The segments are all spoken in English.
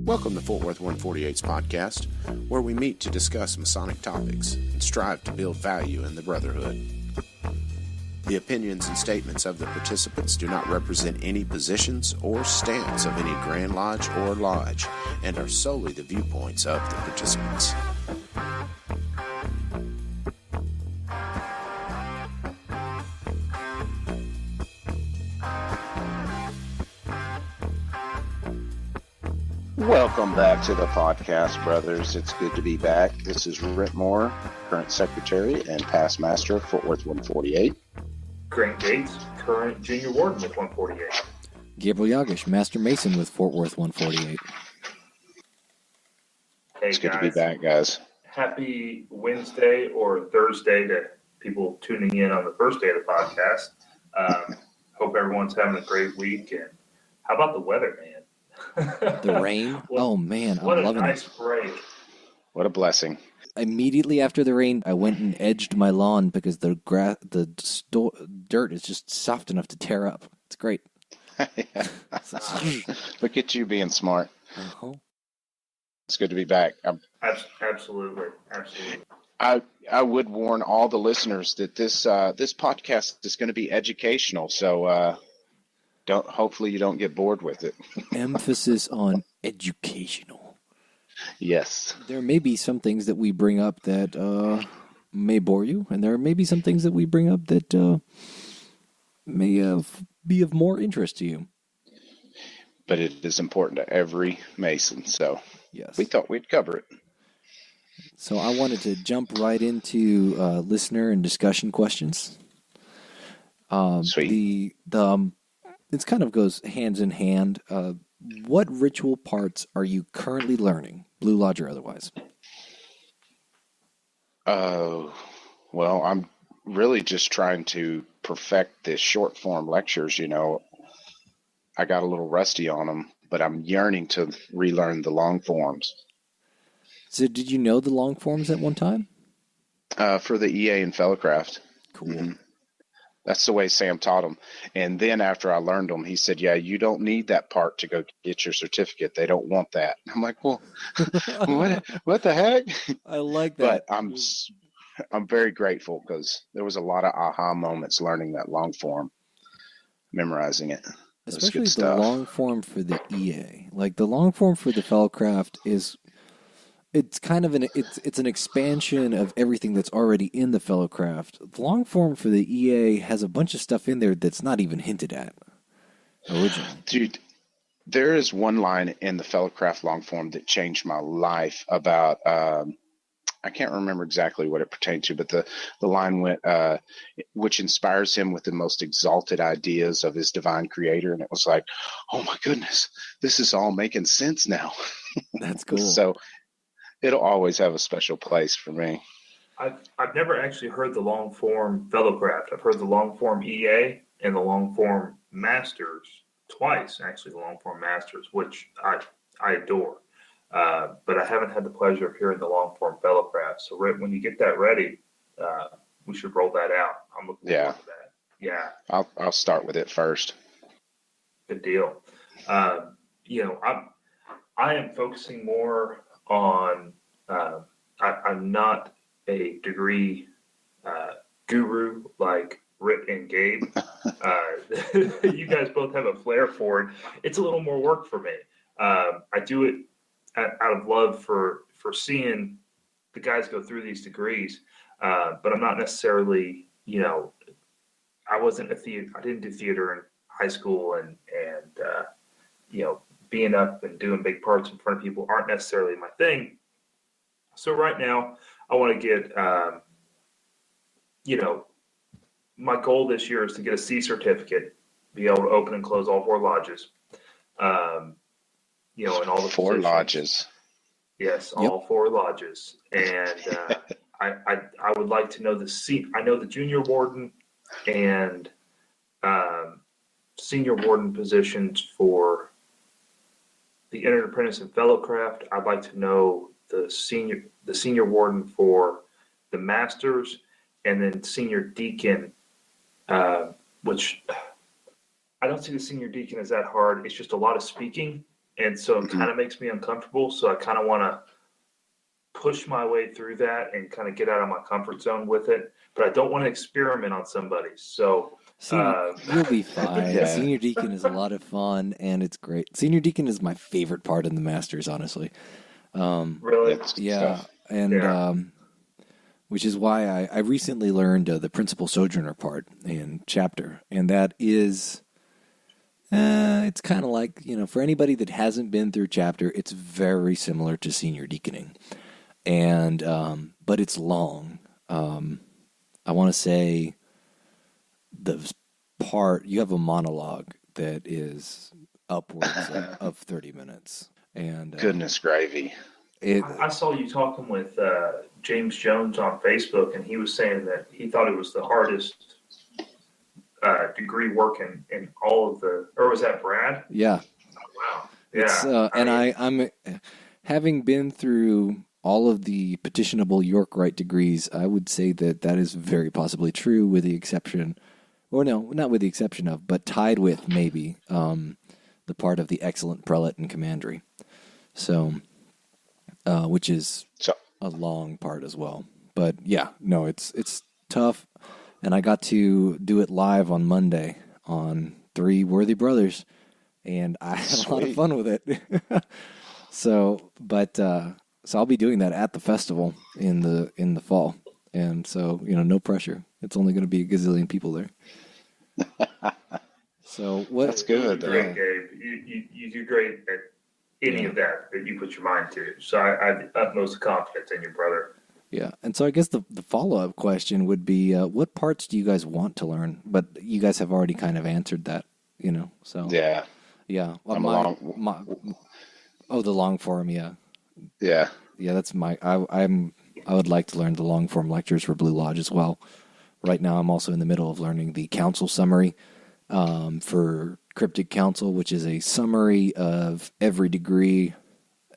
Welcome to Fort Worth 148's podcast, where we meet to discuss Masonic topics and strive to build value in the Brotherhood. The opinions and statements of the participants do not represent any positions or stance of any Grand Lodge or Lodge and are solely the viewpoints of the participants. Welcome back to the podcast, brothers. It's good to be back. This is Rhit Moore, current secretary and past master of Fort Worth 148. Grant Gates, current junior warden with 148. Gabriel Jagush, master mason with Fort Worth 148. Hey, it's good to be back, guys. Happy Wednesday or Thursday to people tuning in on the first day of the podcast. Hope everyone's having a great week. And how about the weather, man? The rain? Oh, man. What I'm loving nice it. break. What a blessing. Immediately after the rain, I went and edged my lawn because the dirt is just soft enough to tear up. It's great. Look at you being smart. Uh-huh. It's good to be back. Absolutely. I would warn all the listeners that this podcast is going to be educational, so hopefully you don't get bored with it. Emphasis on educational. Yes. There may be some things that we bring up that may bore you, and there may be some things that we bring up that may be of more interest to you. But it is important to every Mason, so yes, we thought we'd cover it. So I wanted to jump right into listener and discussion questions. Sweet. It kind of goes hands in hand. What ritual parts are you currently learning, Blue Lodge or otherwise? Well, I'm really just trying to perfect the short form lectures. You know, I got a little rusty on them, but I'm yearning to relearn the long forms. So did you know the long forms at one time? For the EA and Fellowcraft. Cool. Mm-hmm. That's the way Sam taught them. And then after I learned them, he said, yeah, you don't need that part to go get your certificate. They don't want that. I'm like, well, what the heck? I like that. But I'm very grateful because there was a lot of aha moments learning that long form, memorizing it. Especially the long form for the EA. Like the long form for the Fellowcraft it's kind of it's an expansion of everything that's already in the Fellowcraft. The long form for the EA has a bunch of stuff in there that's not even hinted at originally. Dude, there is one line in the Fellowcraft long form that changed my life about, I can't remember exactly what it pertained to, but the line went, which inspires him with the most exalted ideas of his divine creator. And it was like, oh my goodness, this is all making sense now. That's cool. So it'll always have a special place for me. I've never actually heard the long form Fellowcraft. I've heard the long form EA and the long form Masters twice, actually the long form Masters, which I adore. But I haven't had the pleasure of hearing the long form Fellowcraft. So Rhit, when you get that ready, we should roll that out. I'm looking forward to that. Yeah. I'll start with it first. Good deal. I am focusing more on, I'm not a degree guru like Rhit and Gabe. You guys both have a flair for it. It's a little more work for me. I do it out of love for seeing the guys go through these degrees, but I'm not necessarily, I didn't do theater in high school and being up and doing big parts in front of people aren't necessarily my thing. So right now I want to get, my goal this year is to get a C certificate, be able to open and close all 4 lodges, and all the 4 positions. lodges. Yes, Yep. all 4 lodges. And I would like to know I know the junior warden and senior warden positions for the entered apprentice and Fellowcraft. I'd like to know the senior warden for the masters, and then senior deacon, which I don't see the senior deacon as that hard. It's just a lot of speaking And so it kind of makes me uncomfortable. So I kind of want to push my way through that and kind of get out of my comfort zone with it. But I don't want to experiment on somebody. So you'll be fine. Yeah. Senior Deacon is a lot of fun, and it's great. Senior Deacon is my favorite part in the Masters, honestly. really, Yeah, and which is why I recently learned the Principal Sojourner part in chapter, and that is, it's kind of like, for anybody that hasn't been through chapter, it's very similar to Senior Deaconing, and but it's long. I want to say the part, you have a monologue that is upwards of 30 minutes, and Goodness gravy. I saw you talking with James Jones on Facebook, and he was saying that he thought it was the hardest degree work in all of the, or was that Brad? Yeah. Oh, wow. Yeah. I'm having been through all of the petitionable York-Rite degrees, I would say that is very possibly true, with the exception, or no, not with the exception of, but tied with maybe the part of the excellent prelate and commandery. So, which is a long part as well. But yeah, no, it's tough. And I got to do it live on Monday on 3 Worthy Brothers, and I had a lot of fun with it. So I'll be doing that at the festival in the fall, and so no pressure. It's only going to be a gazillion people there. So what? That's good. You do great, Gabe. You do great at any of that you put your mind to. So I have utmost confidence in your brother. Yeah, and so I guess the follow-up question would be, what parts do you guys want to learn? But you guys have already kind of answered that, so. Yeah. Well, the long form, yeah. Yeah. Yeah, that's I would like to learn the long form lectures for Blue Lodge as well. Right now I'm also in the middle of learning the council summary for Cryptic Council, which is a summary of every degree.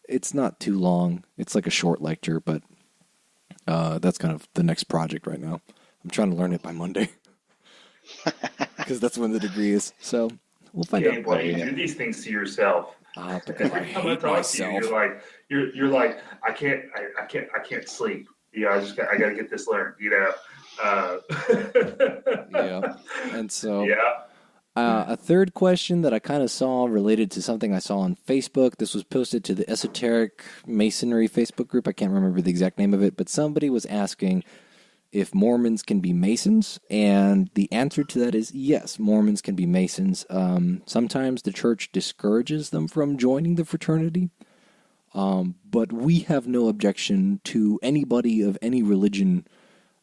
It's not too long. It's like a short lecture, but that's kind of the next project right now. I'm trying to learn it by Monday because that's when the degree is. So we'll find out. Why do you do these things to yourself? Because I hate myself. You're like I can't sleep. Yeah, I got to get this learned. Yeah, and so a third question that I kind of saw related to something I saw on Facebook. This was posted to the Esoteric Masonry Facebook group. I can't remember the exact name of it, but somebody was asking if Mormons can be Masons, and the answer to that is yes, Mormons can be Masons. Sometimes the church discourages them from joining the fraternity, but we have no objection to anybody of any religion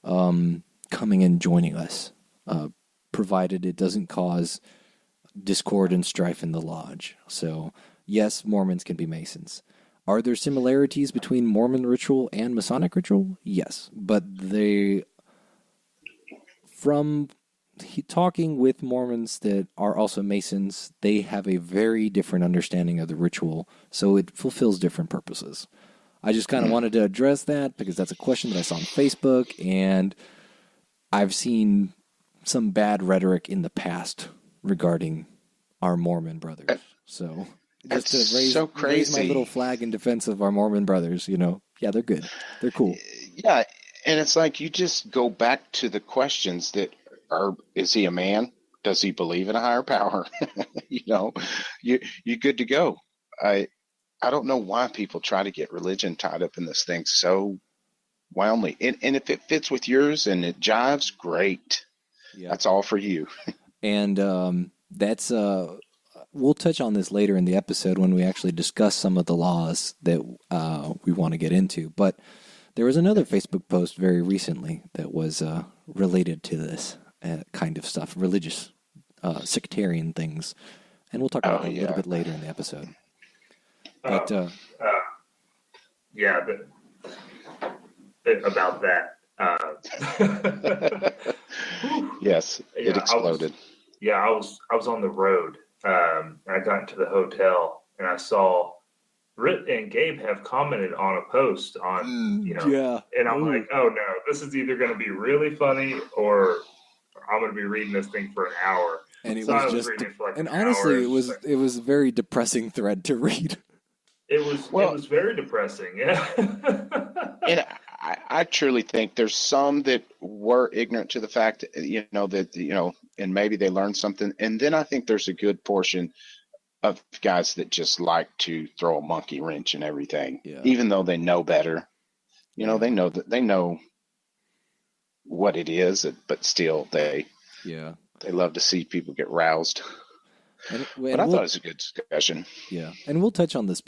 coming and joining us, provided it doesn't cause discord and strife in the lodge. So, yes, Mormons can be Masons. Are there similarities between Mormon ritual and Masonic ritual? Yes, but from talking with Mormons that are also Masons, they have a very different understanding of the ritual, so it fulfills different purposes. I just kind of wanted to address that because that's a question that I saw on Facebook, and I've seen some bad rhetoric in the past regarding our Mormon brothers. So just to raise my little flag in defense of our Mormon brothers, yeah, they're good. They're cool. Yeah, and it's like you just go back to the questions that is he a man? Does he believe in a higher power? You're good to go. I don't know why people try to get religion tied up in this thing so wildly. And if it fits with yours and it jives, great. Yeah. That's all for you. And that's we'll touch on this later in the episode when we actually discuss some of the laws that we want to get into. But there was another Facebook post very recently that was related to this kind of stuff, religious, sectarian things. And we'll talk about that a little bit later in the episode. But about that. Yes, it exploded. I was on the road. I got into the hotel and I saw Rhit and Gabe have commented on a post on, and I'm like, oh no, this is either going to be really funny or I'm going to be reading this thing for an hour. And it So I was was just, reading it for like and an honestly, hour. it was a very depressing thread to read. It was very depressing. Yeah. And I truly think there's some that were ignorant to the fact, and maybe they learned something. And then I think there's a good portion of guys that just like to throw a monkey wrench in everything, Yeah. even though they know better. Yeah. They know what it is, but still they love to see people get roused. But I thought it was a good discussion. Yeah, and we'll touch on the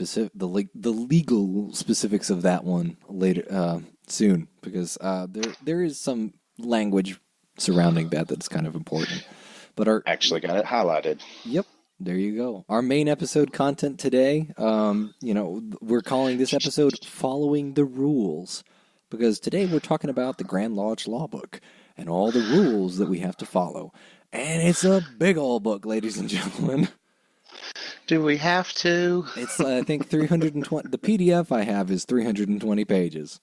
legal specifics of that one later soon, because there is some language surrounding that's kind of important. But actually got it highlighted. Yep, there you go. Our main episode content today, we're calling this episode "Following the Rules," because today we're talking about the Grand Lodge Law Book and all the rules that we have to follow. And it's a big old book, ladies and gentlemen. Do we have to? It's, I think, 320. The PDF I have is 320 pages.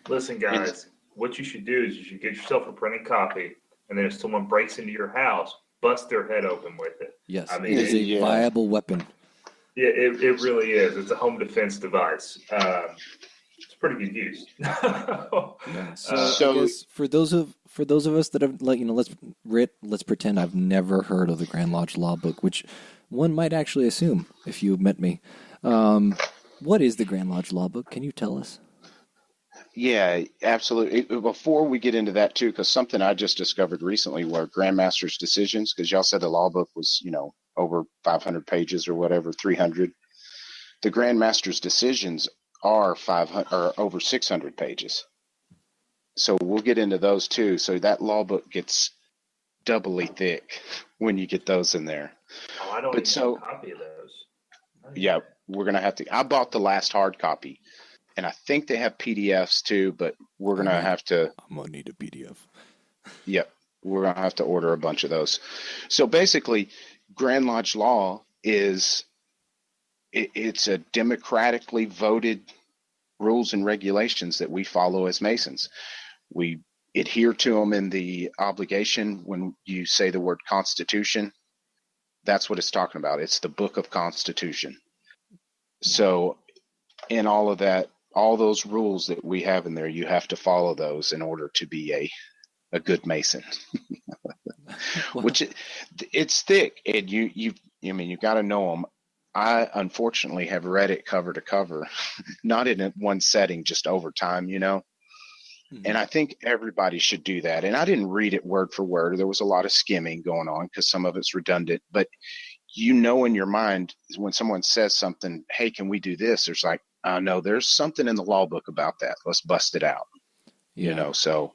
Listen, guys, what you should do is you should get yourself a printed copy, and then if someone breaks into your house, bust their head open with it. Yes, I mean, it is a viable weapon. Yeah, it really is. It's a home defense device. It's pretty good use. Yeah. So I guess for those of us that have, let's pretend I've never heard of the Grand Lodge Law Book, which one might actually assume if you met me. What is the Grand Lodge Law Book? Can you tell us? Yeah, absolutely. Before we get into that too, because something I just discovered recently were Grandmaster's decisions, because y'all said the law book was, over 500 pages or whatever, 300. The Grandmaster's decisions are 500 or over 600 pages. So we'll get into those too. So that law book gets doubly thick when you get those in there. Oh, I don't even have a copy of those. Yeah, we're going to have to. I bought the last hard copy, and I think they have PDFs too, but we're going to have to. I'm going to need a PDF. Yep, we're going to have to order a bunch of those. So basically, Grand Lodge Law is it's a democratically voted rules and regulations that we follow as Masons. We adhere to them in the obligation. When you say the word Constitution, that's what it's talking about. It's the Book of Constitution. So in all of that, all those rules that we have in there, you have to follow those in order to be a good Mason. Which it's thick, and you got to know them. I unfortunately have read it cover to cover, not in one setting, just over time, Mm-hmm. And I think everybody should do that. And I didn't read it word for word. There was a lot of skimming going on because some of it's redundant. But in your mind, when someone says something, hey, can we do this? There's like, no, there's something in the law book about that. Let's bust it out. So.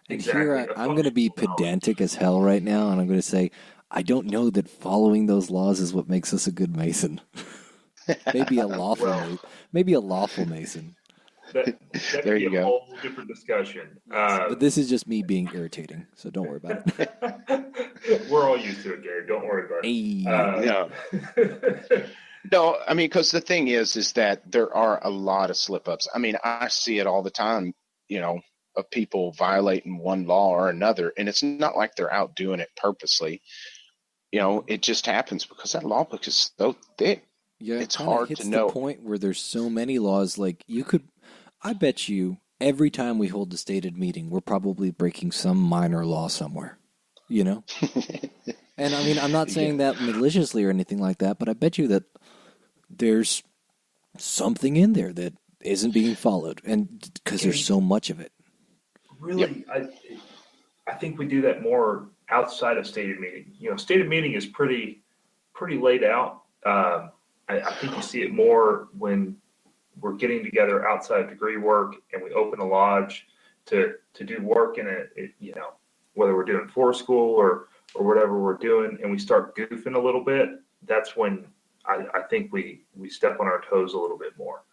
And here I'm going to be pedantic as hell right now, and I'm going to say, I don't know that following those laws is what makes us a good Mason. Maybe a lawful Mason. There you go. A whole different discussion. But this is just me being irritating, so don't worry about it. We're all used to it, Gabe. Don't worry about it. No, I mean, because the thing is that there are a lot of slip-ups. I mean, I see it all the time, of people violating one law or another, and it's not like they're out doing it purposely. It just happens because that law book is so thick. Yeah, it's hard to know. The point where there's so many laws, like I bet you every time we hold a stated meeting, we're probably breaking some minor law somewhere, And I mean, I'm not saying that maliciously or anything like that, but I bet you that there's something in there that isn't being followed, and because there's so much of it. Really, yep. I think we do that more outside of stated meeting. Stated meeting is pretty laid out. I think you see it more when we're getting together outside of degree work and we open a lodge to do work in it, whether we're doing for school or whatever we're doing, and we start goofing a little bit. That's when I think we step on our toes a little bit more.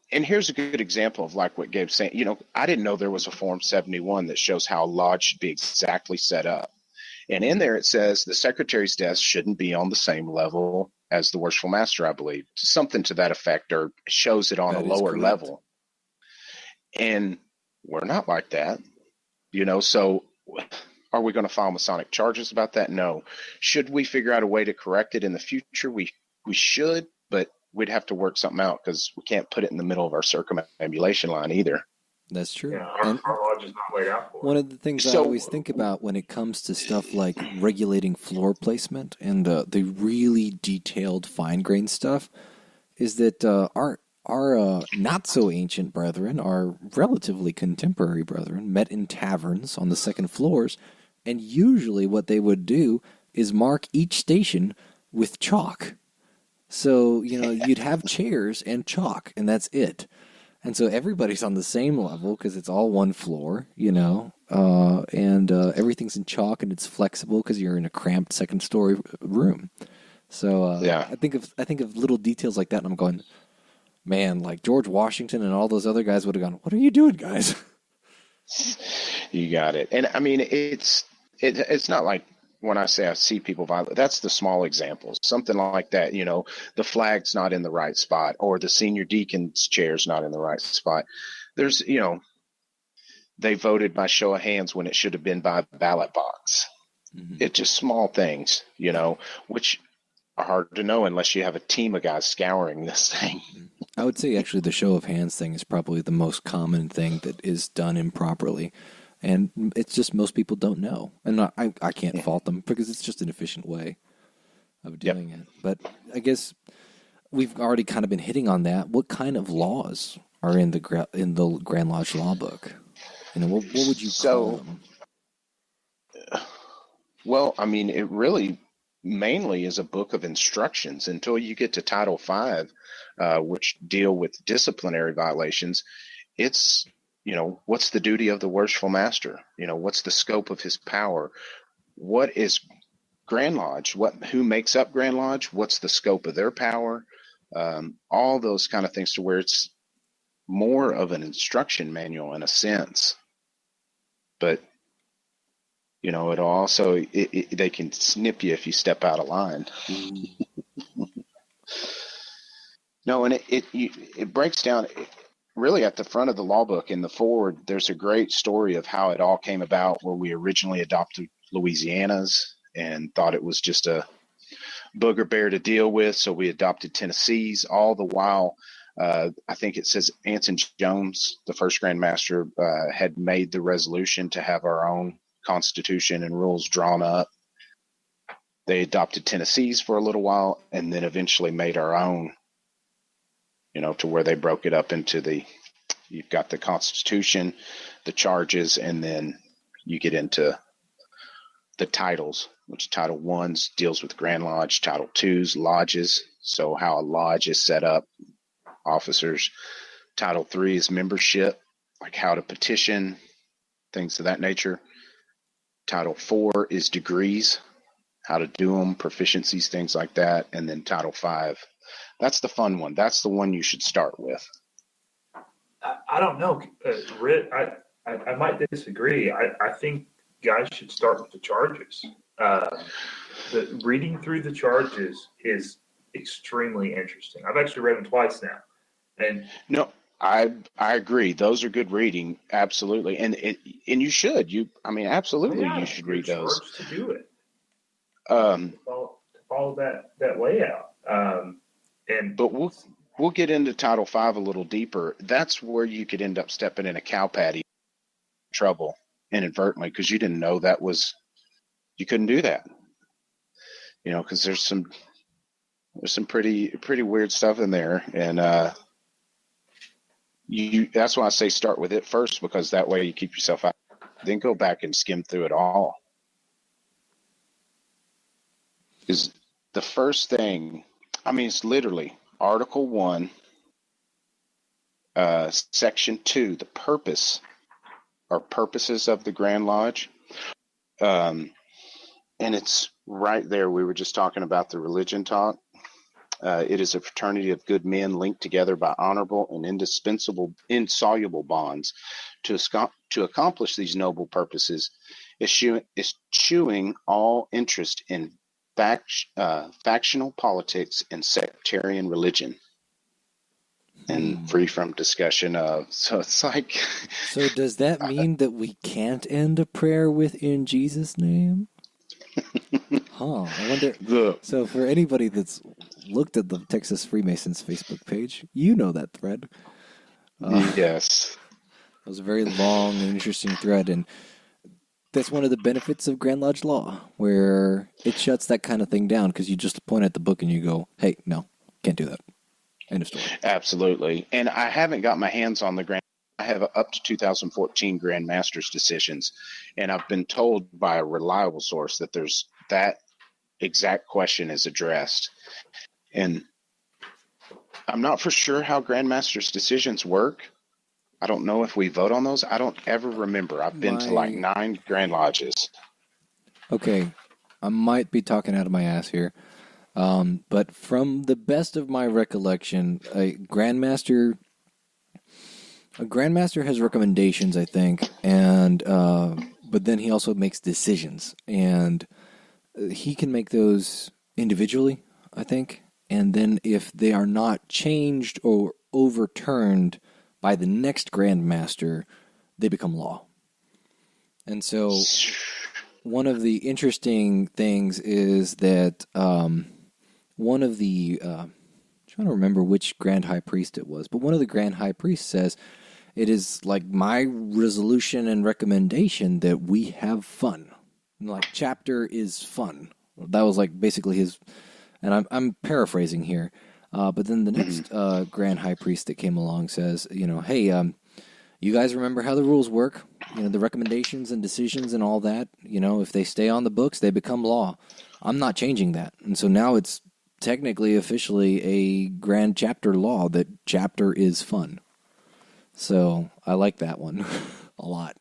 And here's a good example of like what Gabe's saying. I didn't know there was a Form 71 that shows how a lodge should be exactly set up. And in there it says the secretary's desk shouldn't be on the same level as the worshipful master, I believe. Something to that effect, or shows it on a lower level. And we're not like that. So Are we going to file Masonic charges about that? No. Should we figure out a way to correct it in the future? We should, but we'd have to work something out because we can't put it in the middle of our circumambulation line either. That's true. Yeah, our lodge is not laid out for it. One of the things I always think about when it comes to stuff like regulating floor placement and the really detailed fine-grained stuff is that our not-so-ancient brethren, our relatively contemporary brethren, met in taverns on the second floors, and usually what they would do is mark each station with chalk. So, you'd have chairs and chalk, and that's it. And so everybody's on the same level because it's all one floor, and everything's in chalk and it's flexible because you're in a cramped second-story room. So I think of little details like that, and I'm going, man, like George Washington and all those other guys would have gone, what are you doing, guys? You got it. And I mean, it's not like when I say I see people violate, that's the small examples, something like that, the flag's not in the right spot or the senior deacon's chair's not in the right spot. There's, they voted by show of hands when it should have been by ballot box. Mm-hmm. It's just small things, which are hard to know unless you have a team of guys scouring this thing. I would say actually the show of hands thing is probably the most common thing that is done improperly. And it's just most people don't know. And I can't fault them because it's just an efficient way of doing it. But I guess we've already kind of been hitting on that. What kind of laws are in the Grand Lodge Law Book? What would you call them? Well, I mean, it really mainly is a book of instructions until you get to Title V, which deal with disciplinary violations. It's what's the duty of the worshipful master? What's the scope of his power? What is Grand Lodge? Who makes up Grand Lodge? What's the scope of their power? All those kind of things to where it's more of an instruction manual in a sense. But, it'll also, they can snip you if you step out of line. No, and it breaks down. Really, at the front of the law book in the forward, there's a great story of how it all came about, where we originally adopted Louisiana's and thought it was just a booger bear to deal with. So we adopted Tennessee's. All the while, I think it says Anson Jones, the first Grand Master, had made the resolution to have our own constitution and rules drawn up. They adopted Tennessee's for a little while and then eventually made our own. To where they broke it up into you've got the Constitution, the charges, and then you get into the titles, which Title I deals with Grand Lodge, Title II's lodges, so how a lodge is set up, officers. Title III is membership, like how to petition, things of that nature. Title IV is degrees, how to do them, proficiencies, things like that, and then Title V. That's the fun one. That's the one you should start with. I don't know, Rhit. I might disagree. I think guys should start with the charges. The reading through the charges is extremely interesting. I've actually read them twice now, and no, I agree. Those are good reading, absolutely, and you should. Absolutely, you should read those. To do it, to follow that layout. But we'll get into Title V a little deeper. That's where you could end up stepping in a cow patty trouble inadvertently because you didn't know you couldn't do that. Because there's some pretty weird stuff in there, and that's why I say start with it first, because that way you keep yourself out. Then go back and skim through it all. Is the first thing. It's literally Article 1, Section 2, the purpose or purposes of the Grand Lodge. And it's right there. We were just talking about the religion talk. It is a fraternity of good men linked together by honorable and insoluble bonds. To accomplish these noble purposes, eschewing all interest in factional politics and sectarian religion. and free from discussion of. So it's like. So does that mean that we can't end a prayer with "in Jesus' name"? Huh. I wonder. So for anybody that's looked at the Texas Freemasons Facebook page, you know that thread. Yes. It was a very long and interesting thread, and that's one of the benefits of Grand Lodge law, where it shuts that kind of thing down because you just point at the book and you go, hey, no, can't do that. End of story. Absolutely. And I haven't got my hands on the Grand. I have up to 2014 Grand Masters decisions, and I've been told by a reliable source that there's that exact question is addressed. And I'm not for sure how Grand Masters decisions work. I don't know if we vote on those. I don't ever remember. I've been to like 9 Grand Lodges. Okay, I might be talking out of my ass here. But from the best of my recollection, a Grandmaster has recommendations, I think, and but then he also makes decisions, and he can make those individually, I think, and then if they are not changed or overturned by the next Grandmaster, they become law. And so one of the interesting things is that one of the, I'm trying to remember which Grand High Priest it was, but one of the Grand High Priests says, it is like my resolution and recommendation that we have fun. Like, chapter is fun. That was like basically his, and I'm paraphrasing here. But then the next Grand High Priest that came along says, hey, you guys remember how the rules work? The recommendations and decisions and all that. If they stay on the books, they become law. I'm not changing that. And so now it's technically, officially a Grand Chapter law that chapter is fun. So I like that one a lot.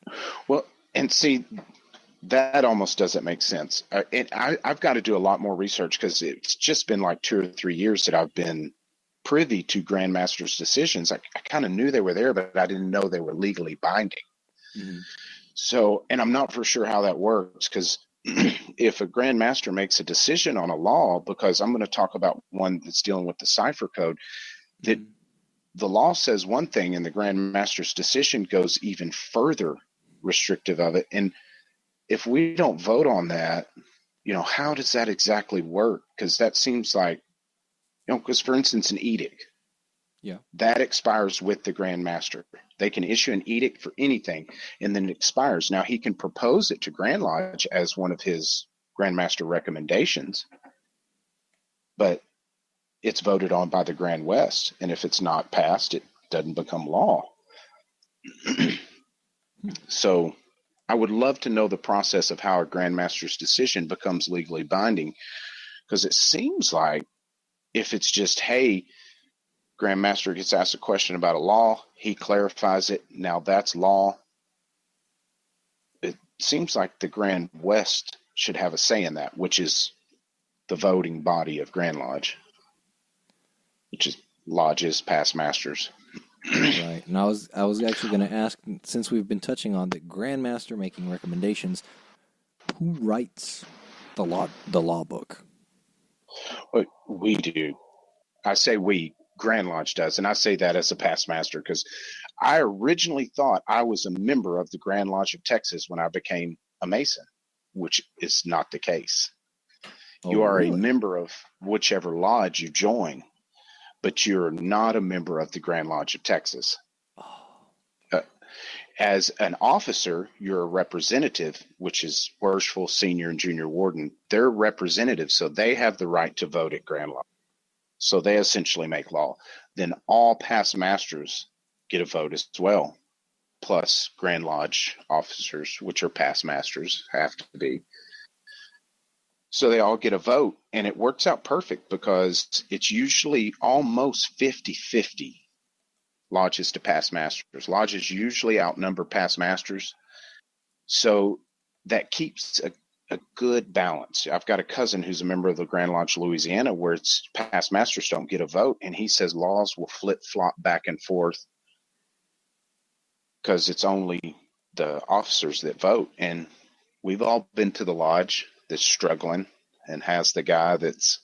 Well, and see, that almost doesn't make sense. I've got to do a lot more research because it's just been like 2 or 3 years that I've been privy to Grandmaster's decisions. I kind of knew they were there, but I didn't know they were legally binding. Mm-hmm. So, and I'm not for sure how that works because if a Grandmaster makes a decision on a law, because I'm going to talk about one that's dealing with the cipher code, that the law says one thing and the Grandmaster's decision goes even further restrictive of it. And if we don't vote on that, how does that exactly work? Because that seems like, because for instance, an edict, that expires with the Grand Master. They can issue an edict for anything, and then it expires. Now he can propose it to Grand Lodge as one of his Grand Master recommendations, but it's voted on by the Grand West, and if it's not passed, it doesn't become law. So I would love to know the process of how a Grand Master's decision becomes legally binding, because it seems like if it's just, hey, Grand Master gets asked a question about a law, he clarifies it, now that's law. It seems like the Grand West should have a say in that, which is the voting body of Grand Lodge, which is lodges, past masters. Right. And I was actually going to ask, since we've been touching on the Grand Master making recommendations, who writes the law book? We do. I say we. Grand Lodge does, and I say that as a past master because I originally thought I was a member of the Grand Lodge of Texas when I became a Mason, which is not the case. Oh, you are really? a member of whichever lodge you join, but you're not a member of the Grand Lodge of Texas. As an officer, you're a representative, which is worshipful, senior, and junior warden. They're representatives, so they have the right to vote at Grand Lodge. So they essentially make law. Then all past masters get a vote as well, plus Grand Lodge officers, which are past masters, have to be. So they all get a vote, and it works out perfect because it's usually almost 50-50 lodges to past masters. Lodges usually outnumber past masters. So that keeps a good balance. I've got a cousin who's a member of the Grand Lodge Louisiana where it's past masters don't get a vote, and he says laws will flip-flop back and forth because it's only the officers that vote. And we've all been to the lodge that's struggling and has the guy that's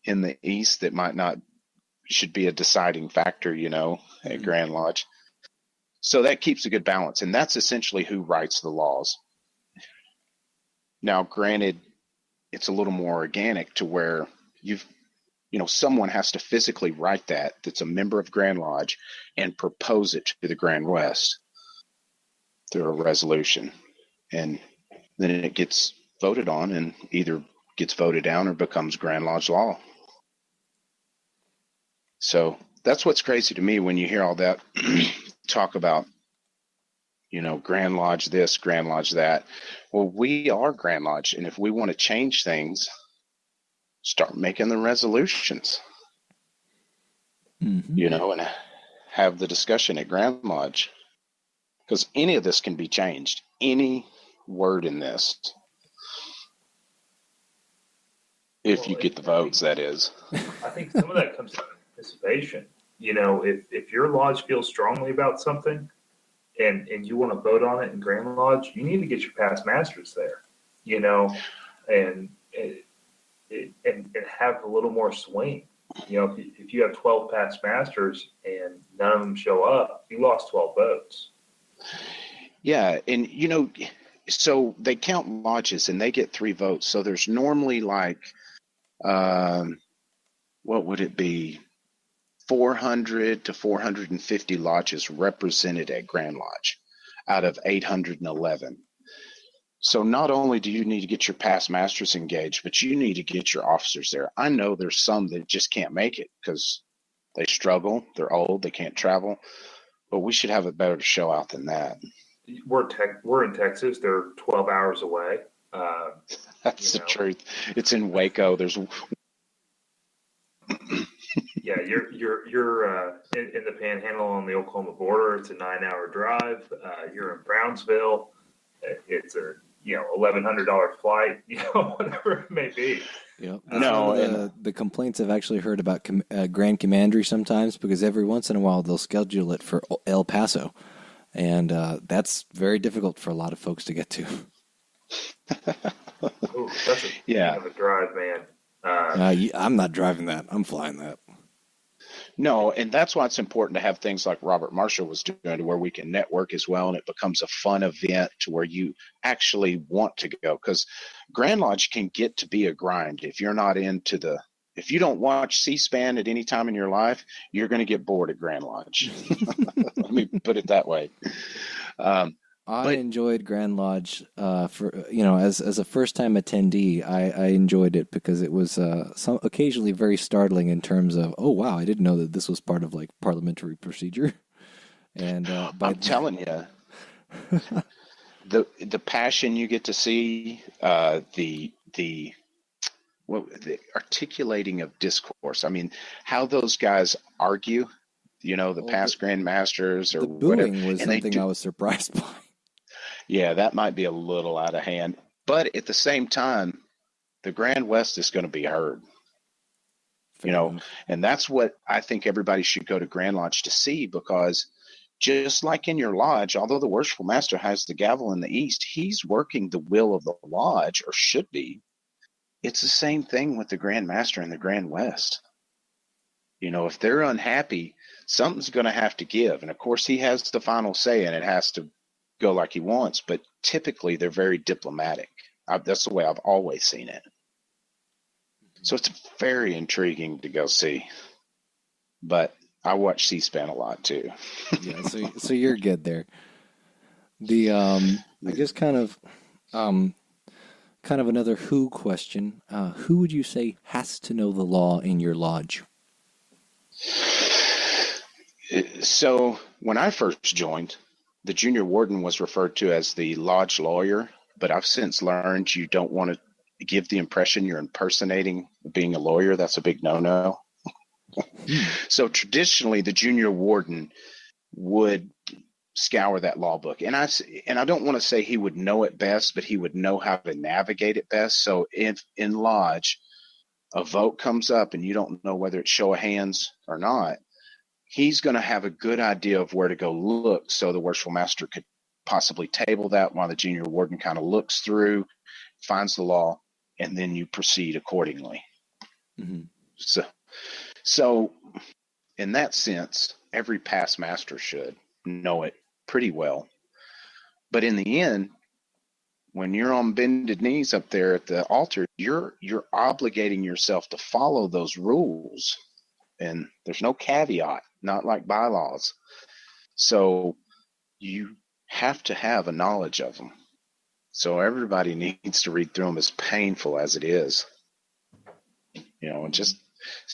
in the east that might not should be a deciding factor, at Grand Lodge. So that keeps a good balance. And that's essentially who writes the laws. Now, granted, it's a little more organic to where someone has to physically write that's a member of Grand Lodge and propose it to the Grand West through a resolution. And then it gets voted on and either gets voted down or becomes Grand Lodge law. So that's what's crazy to me when you hear all that talk about, Grand Lodge this, Grand Lodge that. Well, we are Grand Lodge. And if we want to change things, start making the resolutions, and have the discussion at Grand Lodge. Because any of this can be changed. Any word in this. If you get the votes, that is. I think some of that comes down to participation. If your lodge feels strongly about something and you want to vote on it in Grand Lodge, you need to get your past masters there, and have a little more swing. If you have 12 past masters and none of them show up, you lost 12 votes. Yeah, and so they count lodges and they get 3 votes. So there's normally like, what would it be? 400 to 450 lodges represented at Grand Lodge out of 811. So not only do you need to get your past masters engaged, but you need to get your officers there. I know there's some that just can't make it because they struggle, they're old, they can't travel, but we should have a better show out than that. We're in Texas. They're 12 hours away. That's the truth. It's in Waco. There's yeah, you're in the Panhandle on the Oklahoma border. It's a 9-hour drive. You're in Brownsville. It's a $1,100 flight. Whatever it may be. Yep. The complaints I've actually heard about Grand Commandery sometimes, because every once in a while they'll schedule it for El Paso, and that's very difficult for a lot of folks to get to. Ooh, that's a drive, man. I'm not driving that. I'm flying that. No, and that's why it's important to have things like Robert Marshall was doing, to where we can network as well, and it becomes a fun event to where you actually want to go. Because Grand Lodge can get to be a grind if you're not if you don't watch C-SPAN at any time in your life, you're going to get bored at Grand Lodge. Let me put it that way. I enjoyed Grand Lodge as a first-time attendee. I enjoyed it because it was occasionally very startling in terms of, oh wow, I didn't know that this was part of like parliamentary procedure. And I'm telling you, the passion you get to see, the articulating of discourse. I mean, how those guys argue. The past Grand Masters or the booing whatever, was something I was surprised by. Yeah, that might be a little out of hand. But at the same time, the Grand West is going to be heard. And that's what I think everybody should go to Grand Lodge to see, because just like in your lodge, although the Worshipful Master has the gavel in the East, he's working the will of the lodge, or should be. It's the same thing with the Grand Master and the Grand West. If they're unhappy, something's going to have to give. And of course, he has the final say, and it has to go like he wants, but typically they're very diplomatic. That's the way I've always seen it. So it's very intriguing to go see. But I watch C-SPAN a lot too. Yeah, so you're good there. I guess kind of another who question. Who would you say has to know the law in your lodge? So when I first joined, the junior warden was referred to as the lodge lawyer, but I've since learned you don't want to give the impression you're impersonating being a lawyer. That's a big no-no. So traditionally, the junior warden would scour that law book. And I don't want to say he would know it best, but he would know how to navigate it best. So if in lodge a vote comes up and you don't know whether it's show of hands or not, he's going to have a good idea of where to go look, so the Worshipful Master could possibly table that while the junior warden kind of looks through, finds the law, and then you proceed accordingly. Mm-hmm. So in that sense, every past master should know it pretty well. But in the end, when you're on bended knees up there at the altar, you're obligating yourself to follow those rules. And there's no caveat, not like bylaws. So you have to have a knowledge of them. So everybody needs to read through them, as painful as it is. And just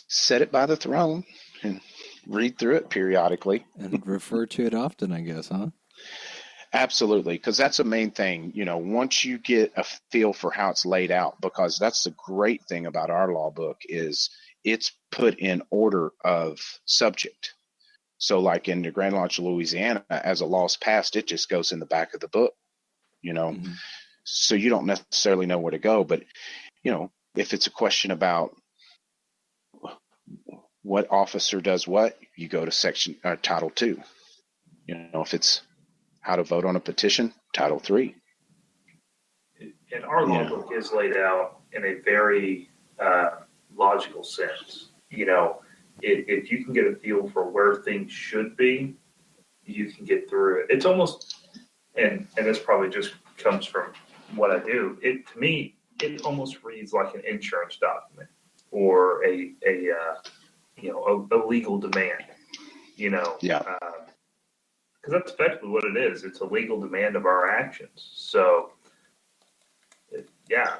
set it by the throne and read through it periodically. And refer to it often, I guess, huh? Absolutely, because that's the main thing. Once you get a feel for how it's laid out, because that's the great thing about our law book is it's put in order of subject. So like in the Grand Lodge of Louisiana, as a law's passed, it just goes in the back of the book, Mm-hmm. So you don't necessarily know where to go. But, if it's a question about what officer does what, you go to Title 2. If it's how to vote on a petition, Title 3. And our law book is laid out in a very logical sense. If you can get a feel for where things should be, you can get through it. It's almost, and this probably just comes from what I do. To me, it almost reads like an insurance document or a legal demand. Yeah. Because that's effectively what it is. It's a legal demand of our actions. So, yeah.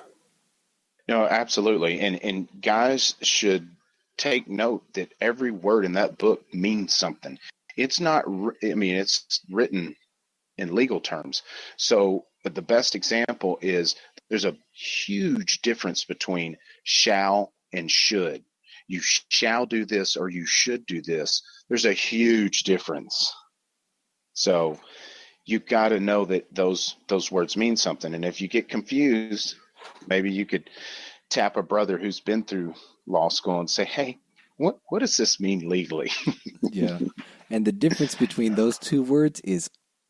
No, absolutely. And guys should take note that every word in that book means something. It's not, it's written in legal terms. So, but the best example is there's a huge difference between shall and should. You shall do this or you should do this. There's a huge difference. So you've got to know that those words mean something. And if you get confused, maybe you could tap a brother who's been through law school and say, hey, what does this mean legally? Yeah. And the difference between those two words is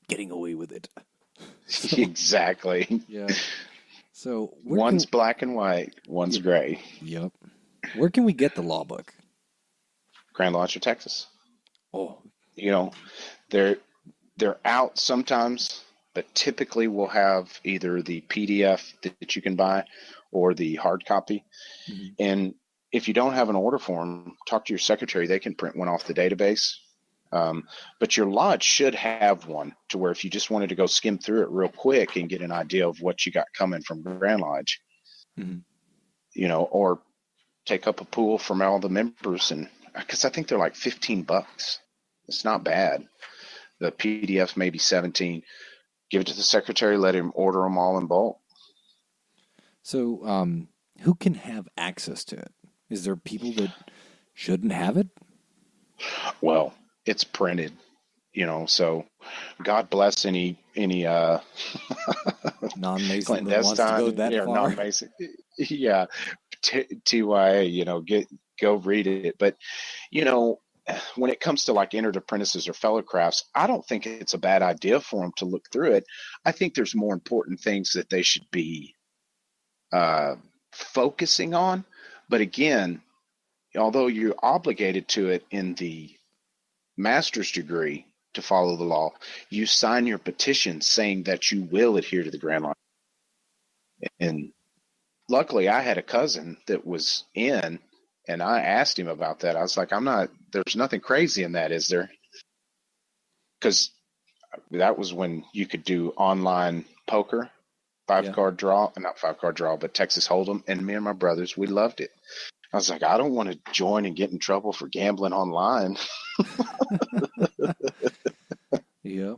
getting away with it. So, exactly. Yeah. So one's black and white, one's gray. Yep. Where can we get the law book? Grand Lodge of Texas. Oh. They're out sometimes, but typically we'll have either the PDF that you can buy or the hard copy. Mm-hmm. And if you don't have an order form, talk to your secretary. They can print one off the database. But your lodge should have one to where if you just wanted to go skim through it real quick and get an idea of what you got coming from Grand Lodge, mm-hmm. Or take up a pool from all the members. And because I think they're like $15. It's not bad. The PDF maybe 17. Give it to the secretary. Let him order them all in bulk. So, who can have access to it? Is there people that shouldn't have it? Well, it's printed, so God bless any non-Mason that wants to go that far. Non-Mason, yeah, TYA, go read it. But when it comes to like entered apprentices or fellow crafts, I don't think it's a bad idea for them to look through it. I think there's more important things that they should be focusing on. But again, although you're obligated to it in the master's degree to follow the law, you sign your petition saying that you will adhere to the Grand Lodge. And luckily I had a cousin that was in, and I asked him about that. I was like, there's nothing crazy in that, is there? Because that was when you could do online poker, not 5-card draw, but Texas Hold'em. And me and my brothers, we loved it. I was like, I don't want to join and get in trouble for gambling online. Yeah.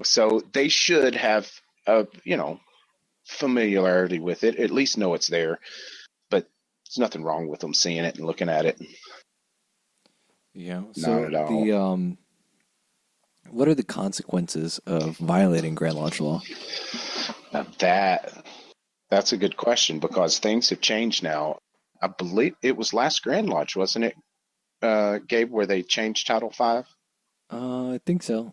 So they should have, familiarity with it, at least know it's there. But there's nothing wrong with them seeing it and looking at it. Yeah. Not at all. What are the consequences of violating Grand Lodge law? That's a good question, because things have changed now. I believe it was last Grand Lodge, wasn't it, Gabe, where they changed Title 5? I think so.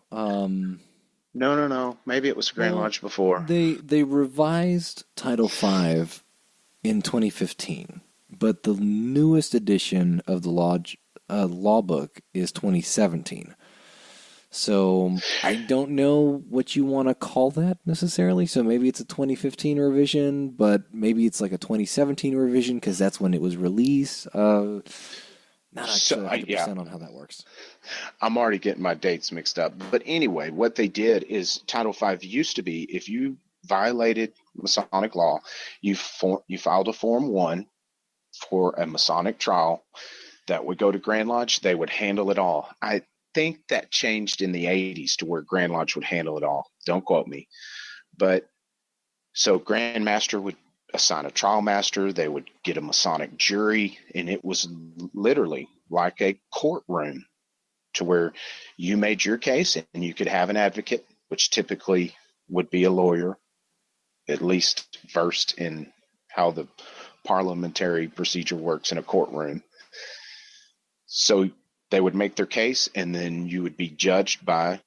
No. Maybe it was Grand Lodge before. They revised Title 5 in 2015, but the newest edition of the lodge law book is 2017. So I don't know what you want to call that necessarily. So maybe it's a 2015 revision, but maybe it's like a 2017 revision because that's when it was released. Not actually 100% on how that works. I'm already getting my dates mixed up. But anyway, what they did is Title V used to be if you violated Masonic law, you filed a Form 1 for a Masonic trial that would go to Grand Lodge. They would handle it all. I think that changed in the 80s to where Grand Lodge would handle it all. Don't quote me. But so Grand Master would assign a trial master. They would get a Masonic jury, and it was literally like a courtroom to where you made your case and you could have an advocate, which typically would be a lawyer, at least versed in how the parliamentary procedure works in a courtroom. So they would make their case, and then you would be judged by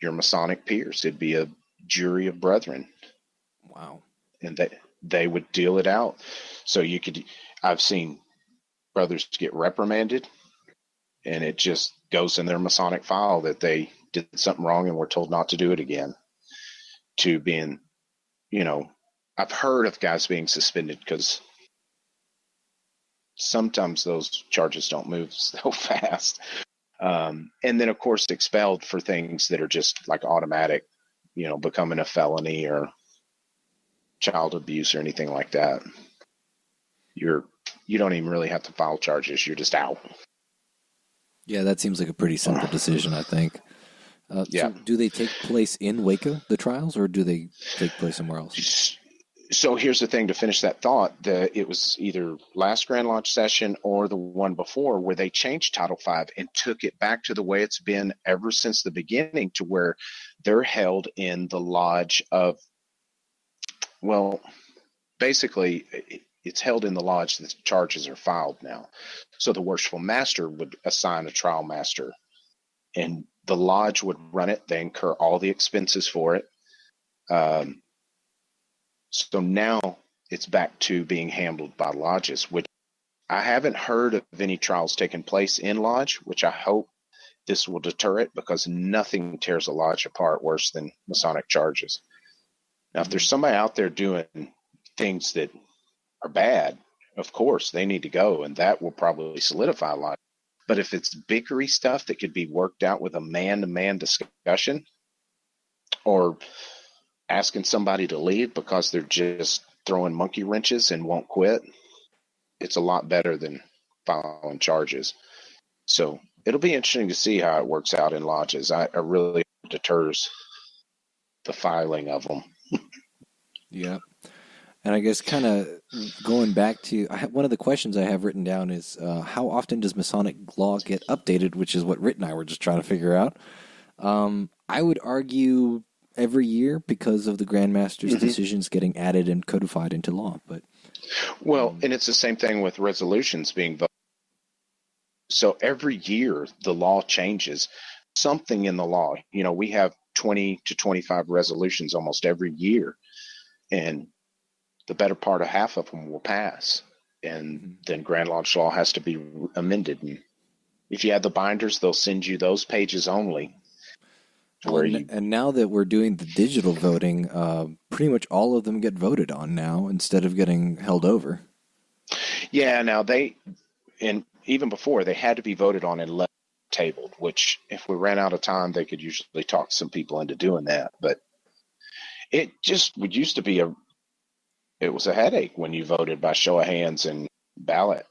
your Masonic peers. It'd be a jury of brethren. Wow. And they would deal it out. So I've seen brothers get reprimanded, and it just goes in their Masonic file that they did something wrong and were told not to do it again. To being, I've heard of guys being suspended because sometimes those charges don't move so fast. And then, of course, expelled for things that are just like automatic, becoming a felony or child abuse or anything like that. You don't even really have to file charges. You're just out. Yeah, that seems like a pretty simple decision, I think. Yeah. So do they take place in Waco, the trials, or do they take place somewhere else? So here's the thing to finish that thought. It was either last Grand Lodge session or the one before where they changed Title V and took it back to the way it's been ever since the beginning, to where they're held in the lodge of, well, basically it's held in the lodge that the charges are filed now. So the worshipful master would assign a trial master, and the lodge would run it. They incur all the expenses for it. So now it's back to being handled by lodges, which I haven't heard of any trials taking place in lodge, which I hope this will deter it, because nothing tears a lodge apart worse than Masonic charges. Now, if there's somebody out there doing things that are bad, of course, they need to go, and that will probably solidify a lodge. But if it's bickery stuff that could be worked out with a man-to-man discussion, or asking somebody to leave because they're just throwing monkey wrenches and won't quit, it's a lot better than filing charges. So it'll be interesting to see how it works out in lodges. I really hope it deters the filing of them. Yeah. And I guess kind of going back to one of the questions I have written down is how often does Masonic law get updated, which is what Rhit and I were just trying to figure out. I would argue every year because of the Grand Master's decisions getting added and codified into law. But and it's the same thing with resolutions being voted. So every year the law changes something in the law. We have 20 to 25 resolutions almost every year, and the better part of half of them will pass, and then Grand Lodge law has to be amended. And if you have the binders, they'll send you those pages only. And now that we're doing the digital voting, pretty much all of them get voted on now instead of getting held over. Yeah, now and even before, they had to be voted on and left tabled, which if we ran out of time, they could usually talk some people into doing that. But it just used to be it was a headache when you voted by show of hands and ballot.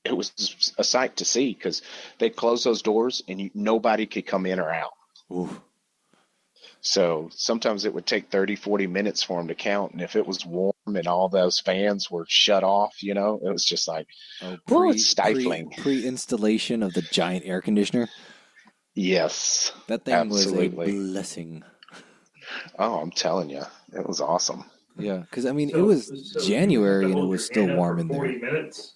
It was a sight to see, because they'd close those doors and nobody could come in or out. Ooh. So sometimes it would take 30, 40 minutes for them to count. And if it was warm and all those fans were shut off, it was just like, it's stifling. Pre-installation of the giant air conditioner. Yes. That thing absolutely. was a blessing. Oh, I'm telling you, it was awesome. Yeah, because it was January and it was still warm in there. 40 minutes?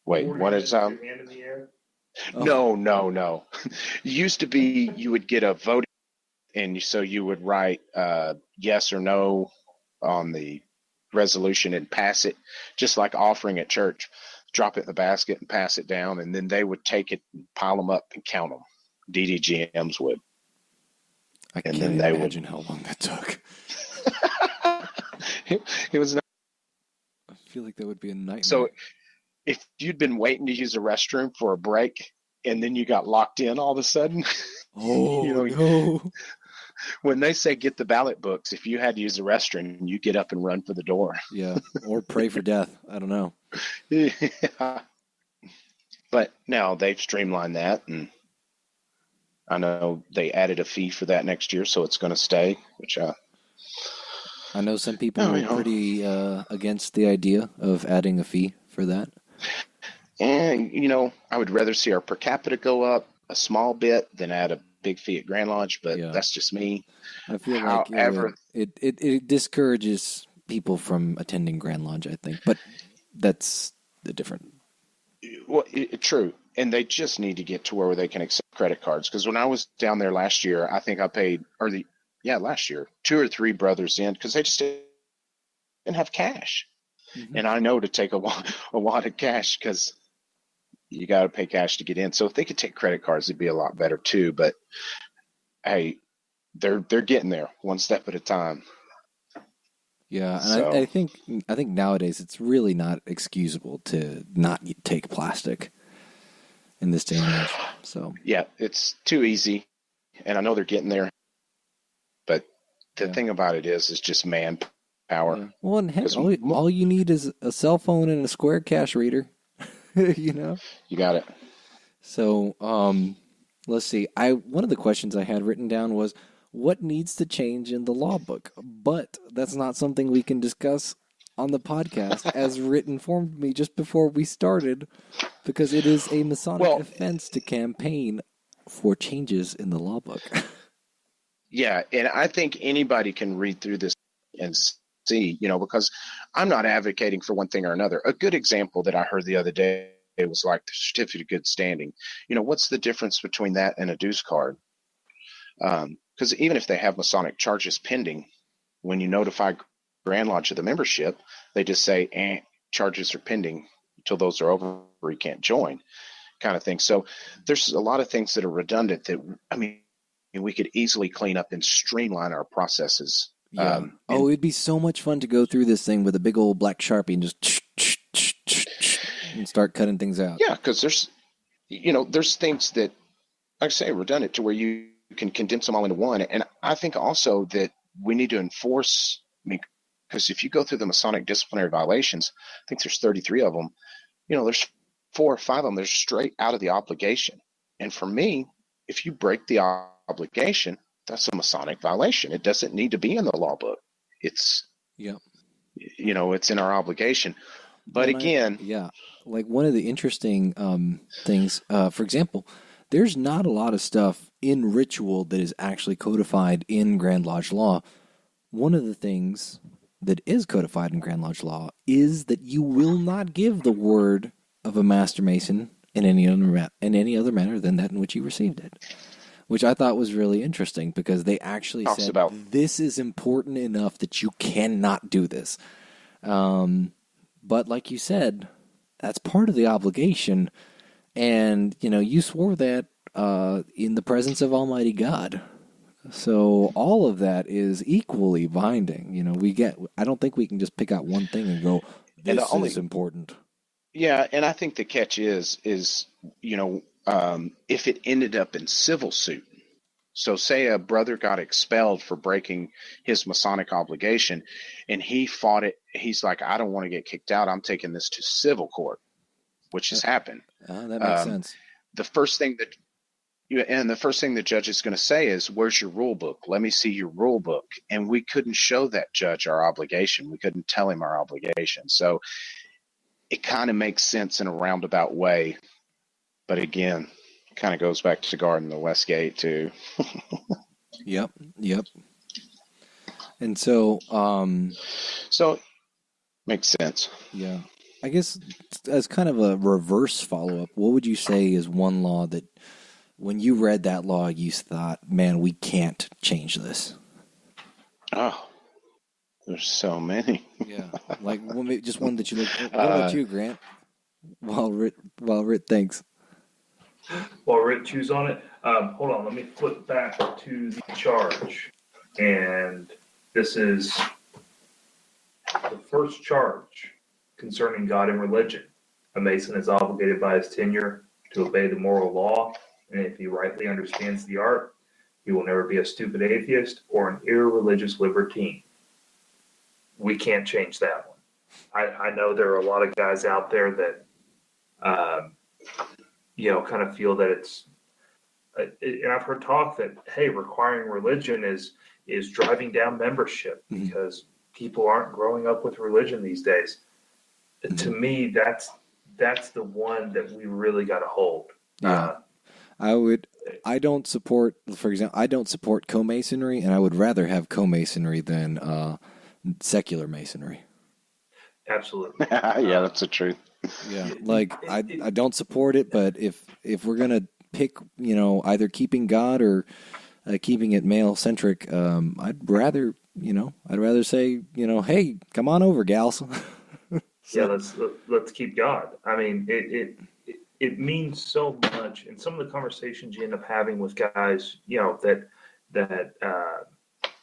Wait, one at a time? Oh. No. It used to be you would get a vote, and so you would write yes or no on the resolution and pass it, just like offering at church. drop it in the basket and pass it down, and then they would take it, and pile them up, and count them. DDGMs would. I And can't then they imagine how long that took. it was. I feel like that would be a nightmare. So if you'd been waiting to use the restroom for a break, and then you got locked in all of a sudden, oh you know, no! when they say get the ballot books, if you had to use the restroom, you get up and run for the door. Yeah, or pray for death. I don't know. Yeah. But now they've streamlined that, and I know they added a fee for that next year, so it's going to stay. Which I know some people are pretty against the idea of adding a fee for that. And I would rather see our per capita go up a small bit than add a big fee at Grand Lodge, but that's just me. I feel like it discourages people from attending Grand Lodge, I think, but that's the different. Well, true, and they just need to get to where they can accept credit cards. Because when I was down there last year, I think I paid, last year, 2 or 3 brothers in because they just didn't have cash. Mm-hmm. And I know to take a wad of cash because you got to pay cash to get in. So if they could take credit cards, it'd be a lot better too. But hey, they're getting there one step at a time. Yeah, and so, I think nowadays it's really not excusable to not take plastic in this day and age. So yeah, it's too easy, and I know they're getting there. But the thing about it is just manpower. Yeah. Well, and heck, all you need is a cell phone and a Square Cash reader. You got it. So let's see. One of the questions I had written down was, what needs to change in the law book? But that's not something we can discuss on the podcast, as Rhit informed me just before we started, because it is a Masonic offense to campaign for changes in the law book. Yeah, and I think anybody can read through this and see, because I'm not advocating for one thing or another. A good example that I heard the other day, it was like the certificate of good standing. What's the difference between that and a dues card? Because even if they have Masonic charges pending, when you notify Grand Lodge of the membership, they just say, charges are pending until those are over, or you can't join, kind of thing. So there's a lot of things that are redundant that, we could easily clean up and streamline our processes. Yeah. It'd be so much fun to go through this thing with a big old black Sharpie and just and start cutting things out. Yeah, because there's things that, like I say, redundant to where you can condense them all into one. And I think also that we need to enforce, because if you go through the Masonic disciplinary violations, I think there's 33 of them, there's 4 or 5 of them that are straight out of the obligation. And for me, if you break the obligation, that's a Masonic violation. It doesn't need to be in the law book. It's, it's in our obligation. But like one of the interesting things, for example, there's not a lot of stuff in ritual that is actually codified in Grand Lodge law. One of the things that is codified in Grand Lodge law is that you will not give the word of a Master Mason in any other manner than that in which you received it, which I thought was really interesting because they actually said this is important enough that you cannot do this. But like you said, that's part of the obligation. And, you swore that in the presence of Almighty God. So all of that is equally binding. I don't think we can just pick out one thing and go, this is important. Yeah, and I think the catch is if it ended up in civil suit. So say a brother got expelled for breaking his Masonic obligation, and he fought it. He's like, I don't want to get kicked out. I'm taking this to civil court, which has happened. That makes sense. The first thing the judge is going to say is, where's your rule book? Let me see your rule book. And we couldn't show that judge our obligation. We couldn't tell him our obligation. So it kind of makes sense in a roundabout way. But again, kind of goes back to guarding the West Gate too. Yep. And so makes sense. Yeah. I guess as kind of a reverse follow-up, what would you say is one law that when you read that law, you thought, man, we can't change this? Oh, there's so many. Yeah. Like just one that you look. What about you, Grant? While Rhit thinks. While Rhit chews on it, hold on. Let me flip back to the charge, and this is the first charge concerning God and religion. A Mason is obligated by his tenure to obey the moral law, and if he rightly understands the art, he will never be a stupid atheist or an irreligious libertine. We can't change that one. I know there are a lot of guys out there that, kind of feel that it's, and I've heard talk that, hey, requiring religion is driving down membership because people aren't growing up with religion these days. To me, that's the one that we really got to hold. Yeah. I don't support, for example, I don't support co-masonry, and I would rather have co-masonry than secular masonry. Absolutely. Yeah, that's the truth. Yeah, like I don't support it, but if we're gonna pick, either keeping God or keeping it male centric, I'd rather say, hey, come on over, gals. Yeah, let's keep God. I mean, it means so much, and some of the conversations you end up having with guys, that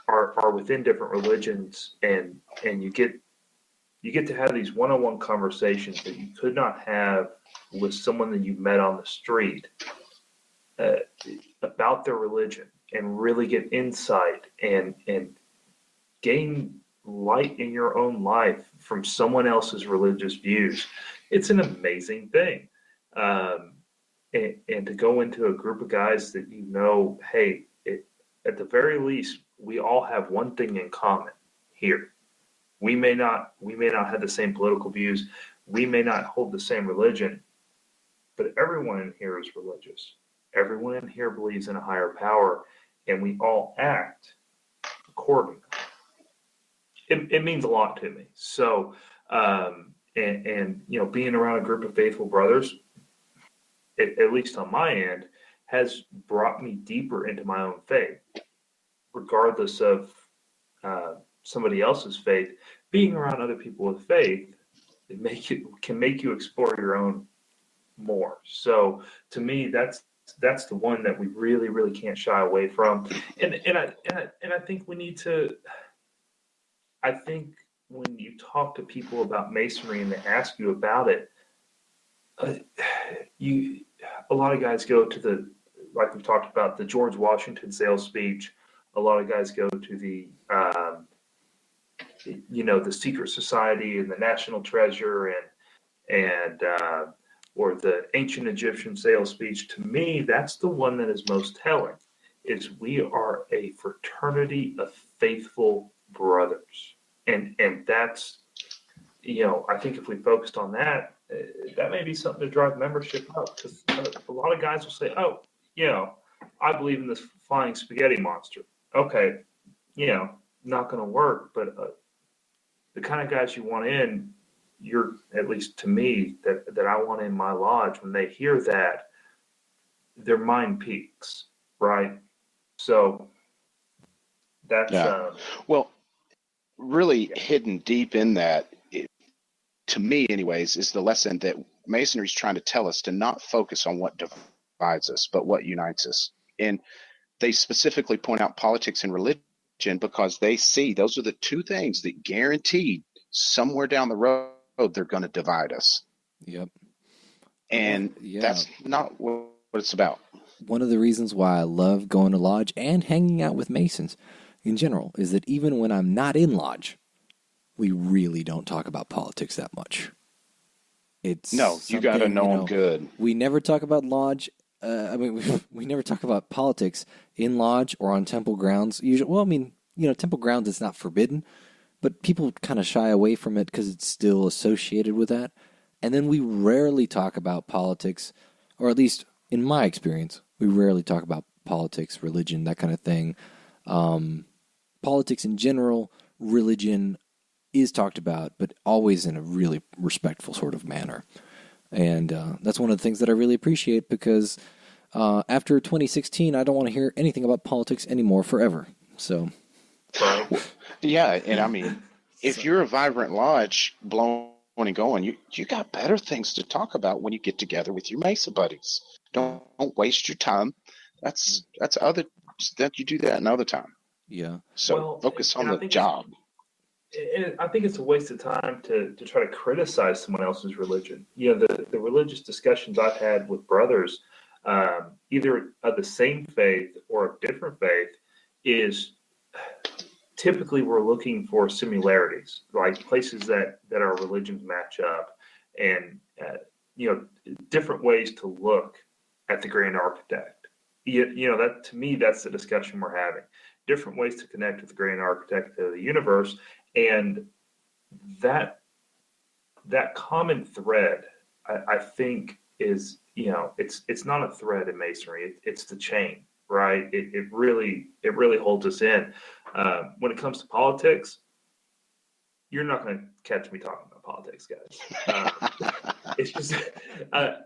are within different religions, and you get to have these one-on-one conversations that you could not have with someone that you met on the street about their religion, and really get insight and gain light in your own life from someone else's religious views. It's an amazing thing. And to go into a group of guys that hey, at the very least, we all have one thing in common here. We may not have the same political views. We may not hold the same religion, but everyone in here is religious. Everyone in here believes in a higher power, and we all act accordingly. It means a lot to me. So, being around a group of faithful brothers, at least on my end, has brought me deeper into my own faith, regardless of somebody else's faith. Being around other people with faith, can make you explore your own more. So to me, that's the one that we really, really can't shy away from. And I think we need to. I think when you talk to people about Masonry and they ask you about it, a lot of guys go to like we've talked about, the George Washington sales speech. A lot of guys go to the Secret Society and the National Treasure and or the ancient Egyptian sales speech. To me, that's the one that is most telling. Is we are a fraternity of faithful brothers, and that's, I think if we focused on that, that may be something to drive membership up, because a lot of guys will say, oh, I believe in this flying spaghetti monster. Okay, not going to work, but the kind of guys you want in, you're, at least to me, that I want in my lodge, when they hear that, their mind peaks, right? So that's well, really hidden deep in that, to me anyways, is the lesson that Masonry is trying to tell us, to not focus on what divides us, but what unites us. And they specifically point out politics and religion because they see those are the two things that guaranteed somewhere down the road they're going to divide us. Yep. And that's not what it's about. One of the reasons why I love going to lodge and hanging out with Masons in general is that even when I'm not in lodge, we really don't talk about politics that much. You got to know them good. We never talk about lodge. We never talk about politics in lodge or on temple grounds. Usually, temple grounds, it's not forbidden, but people kind of shy away from it because it's still associated with that. And then we rarely talk about politics, or at least in my experience, we rarely talk about politics, religion, that kind of thing. Politics in general, religion is talked about, but always in a really respectful sort of manner. And that's one of the things that I really appreciate, because after 2016, I don't want to hear anything about politics anymore forever. So, yeah, and I mean, if you're a vibrant lodge blowing and going, you got better things to talk about when you get together with your Mesa buddies. Don't waste your time. That's other that you do that another time. Yeah. So focus on the job. I think it's a waste of time to try to criticize someone else's religion. You know, the religious discussions I've had with brothers, either of the same faith or of different faith, is typically we're looking for similarities, like places that our religions match up, and different ways to look at the grand architect. That to me, that's the discussion we're having. Different ways to connect with the grand architect of the universe, and that common thread, I think, is it's not a thread in Masonry. It's the chain, right? It really holds us in. When it comes to politics, you're not going to catch me talking about politics, guys. It's just I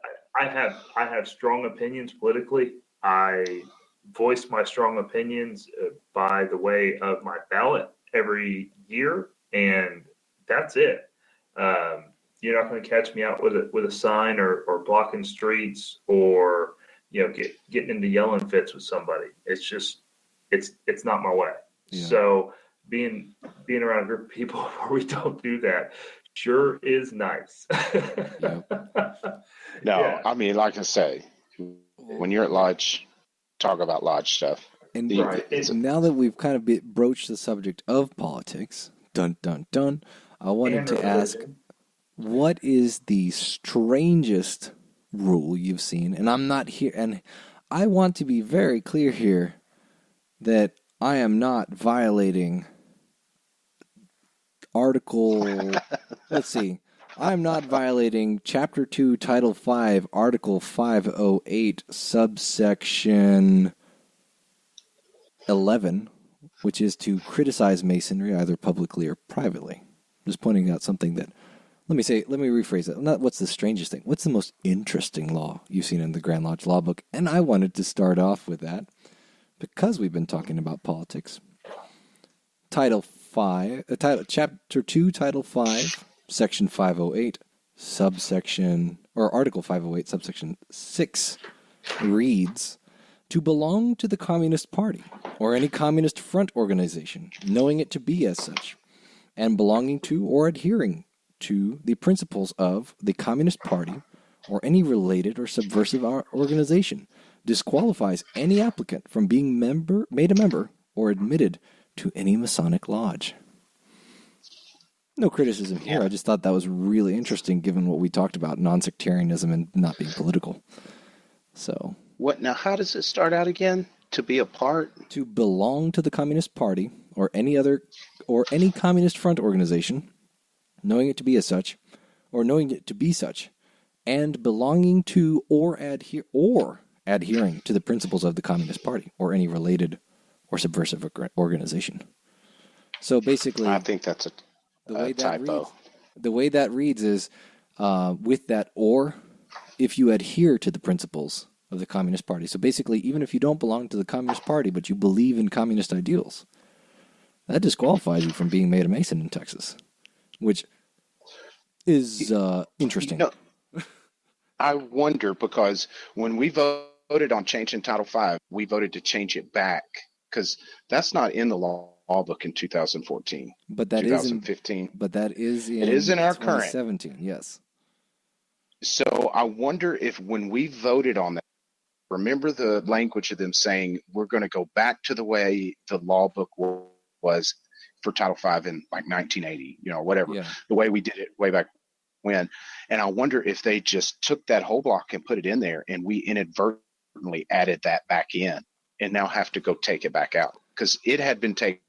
have strong opinions politically. I voice my strong opinions by the way of my ballot every year, and that's it. You're not going to catch me out with a sign or blocking streets or getting into yelling fits with somebody. It's just it's not my way. Yeah. So being around a group of people where we don't do that sure is nice. No, yeah. I mean, like I say, when you're at Lodge, talk about Lodge stuff. And now that we've kind of broached the subject of politics, dun dun dun, I wanted to ask, what is the strangest rule you've seen? And I'm not here, and I want to be very clear here that I am not violating Article. Let's see. I'm not violating Chapter 2, Title 5, Article 508, subsection 11, which is to criticize Masonry either publicly or privately. I'm just pointing out something that, let me rephrase that. Not what's the strangest thing. What's the most interesting law you've seen in the Grand Lodge Law Book? And I wanted to start off with that because we've been talking about politics. Chapter 2, Title 5, Section 508, Article 508, subsection 6 reads, to belong to the Communist Party or any Communist Front organization, knowing it to be as such, and belonging to or adhering to the principles of the Communist Party or any related or subversive organization, disqualifies any applicant from being made a member or admitted to any Masonic Lodge. No criticism here. I just thought that was really interesting given what we talked about, non-sectarianism and not being political. So, what now? How does it start out again? To be a part? To belong to the Communist Party or any Communist Front organization, knowing it to be as such, or knowing it to be such, and belonging to or adhering to the principles of the Communist Party or any related or subversive organization. So basically, I think that's a typo. The way that reads is with that or, if you adhere to the principles of the Communist Party. So basically, even if you don't belong to the Communist Party, but you believe in communist ideals, that disqualifies you from being made a Mason in Texas, which is interesting. I wonder, because when we voted on changing Title V, we voted to change it back, because that's not in the law book in 2014. But that 2015. But that is in, it is in our 2017, current. Yes. So I wonder if when we voted on that, remember the language of them saying we're going to go back to the way the law book was for Title V in like 1980, whatever, the way we did it way back when. And I wonder if they just took that whole block and put it in there, and we inadvertently added that back in and now have to go take it back out because it had been taken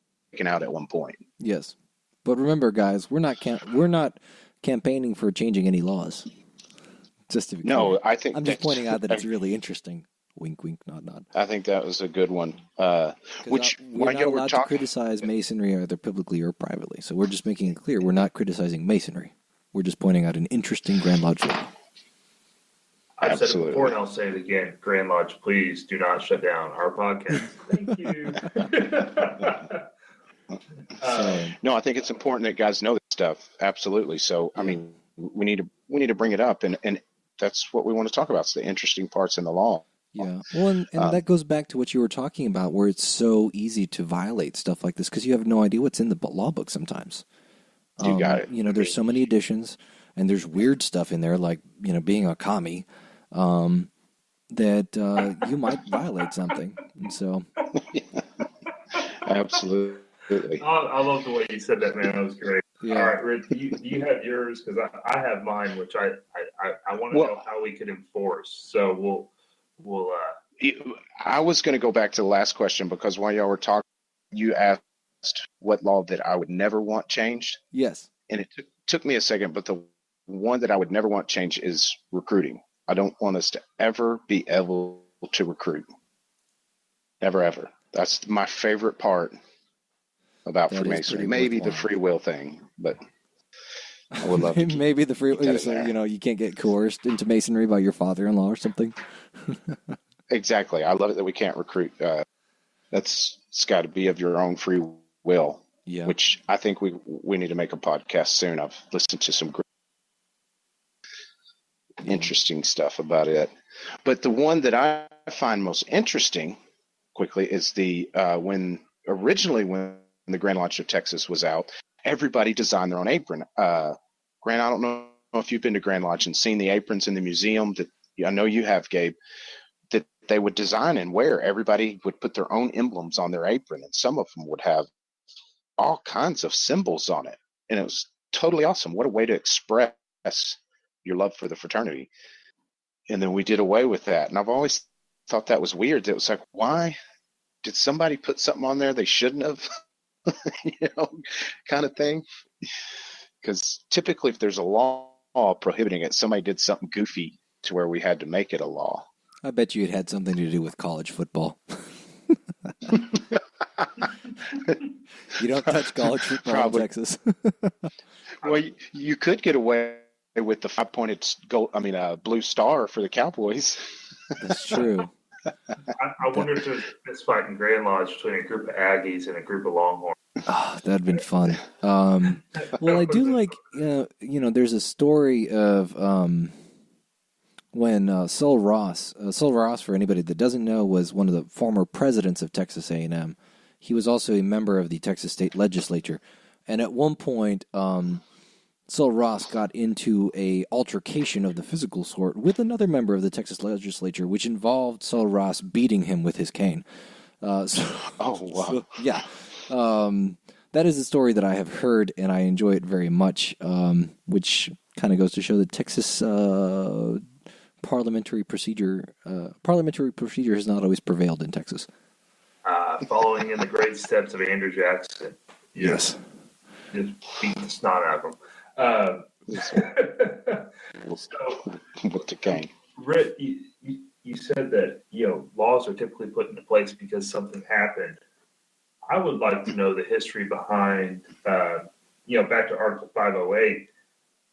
out at one point. Yes. But remember, guys, we're not campaigning for changing any laws. Just to be clear. I think I'm just pointing out that it's really interesting. Wink, wink, nod, nod. I think that was a good one. We're not allowed to criticize Masonry either publicly or privately. So we're just making it clear we're not criticizing Masonry. We're just pointing out an interesting Grand Lodge law. I've said it before and I'll say it again. Grand Lodge, please do not shut down our podcast. Thank you. No, I think it's important that guys know this stuff. Absolutely. So, I mean, we need to bring it up, and that's what we want to talk about. It's the interesting parts in the law. Yeah. Well, and that goes back to what you were talking about, where it's so easy to violate stuff like this because you have no idea what's in the law book sometimes. You got it. You know, there's so many additions, and there's weird stuff in there, like, you know, being a commie, that you might violate something. And so, Absolutely. I love the way you said that, man. That was great. yeah. All right, Rhit, you have yours because I have mine, which I want to know how we could enforce. So we'll. I was going to go back to the last question because while y'all were talking, you asked what law that I would never want changed. Yes. And it took me a second, but the one that I would never want changed is recruiting. I don't want us to ever be able to recruit. Never, ever. That's my favorite part about Freemasonry. Maybe the free will thing, but I would love to maybe the free will. So, you know, you can't get coerced into Masonry by your father-in-law or something. Exactly. I love it that we can't recruit. It's got to be of your own free will. Yeah. Which I think we need to make a podcast soon. I've listened to some great, interesting stuff about it. But the one that I find most interesting, quickly, is the when the Grand Lodge of Texas was out, everybody designed their own apron. Grant, I don't know if you've been to Grand Lodge and seen the aprons in the museum that I know you have, Gabe, that they would design and wear. Everybody would put their own emblems on their apron, and some of them would have all kinds of symbols on it. And it was totally awesome. What a way to express your love for the fraternity. And then we did away with that. And I've always thought that was weird. It was like, why did somebody put something on there they shouldn't have? Kind of thing. Because typically if there's a law prohibiting it, somebody did something goofy to where we had to make it a law. I bet you it had something to do with college football. You don't touch college football in Texas. Well, you could get away with the 5-pointed blue star for the Cowboys. That's true. I wonder if there's this fight in Grand Lodge between a group of Aggies and a group of Longhorns. Oh, that'd been fun. Well, I do like, there's a story of when Sul Ross, for anybody that doesn't know, was one of the former presidents of Texas A&M. He was also a member of the Texas State Legislature. And at one point, Sul Ross got into a altercation of the physical sort with another member of the Texas Legislature, which involved Sul Ross beating him with his cane. Oh, wow. So, yeah. That is a story that I have heard, and I enjoy it very much, which kind of goes to show that Texas parliamentary procedure has not always prevailed in Texas. Following in the great steps of Andrew Jackson. Yes. Just beat the snot out of him. With the cane. Rhit, you said that laws are typically put into place because something happened. I would like to know the history behind, back to Article 508,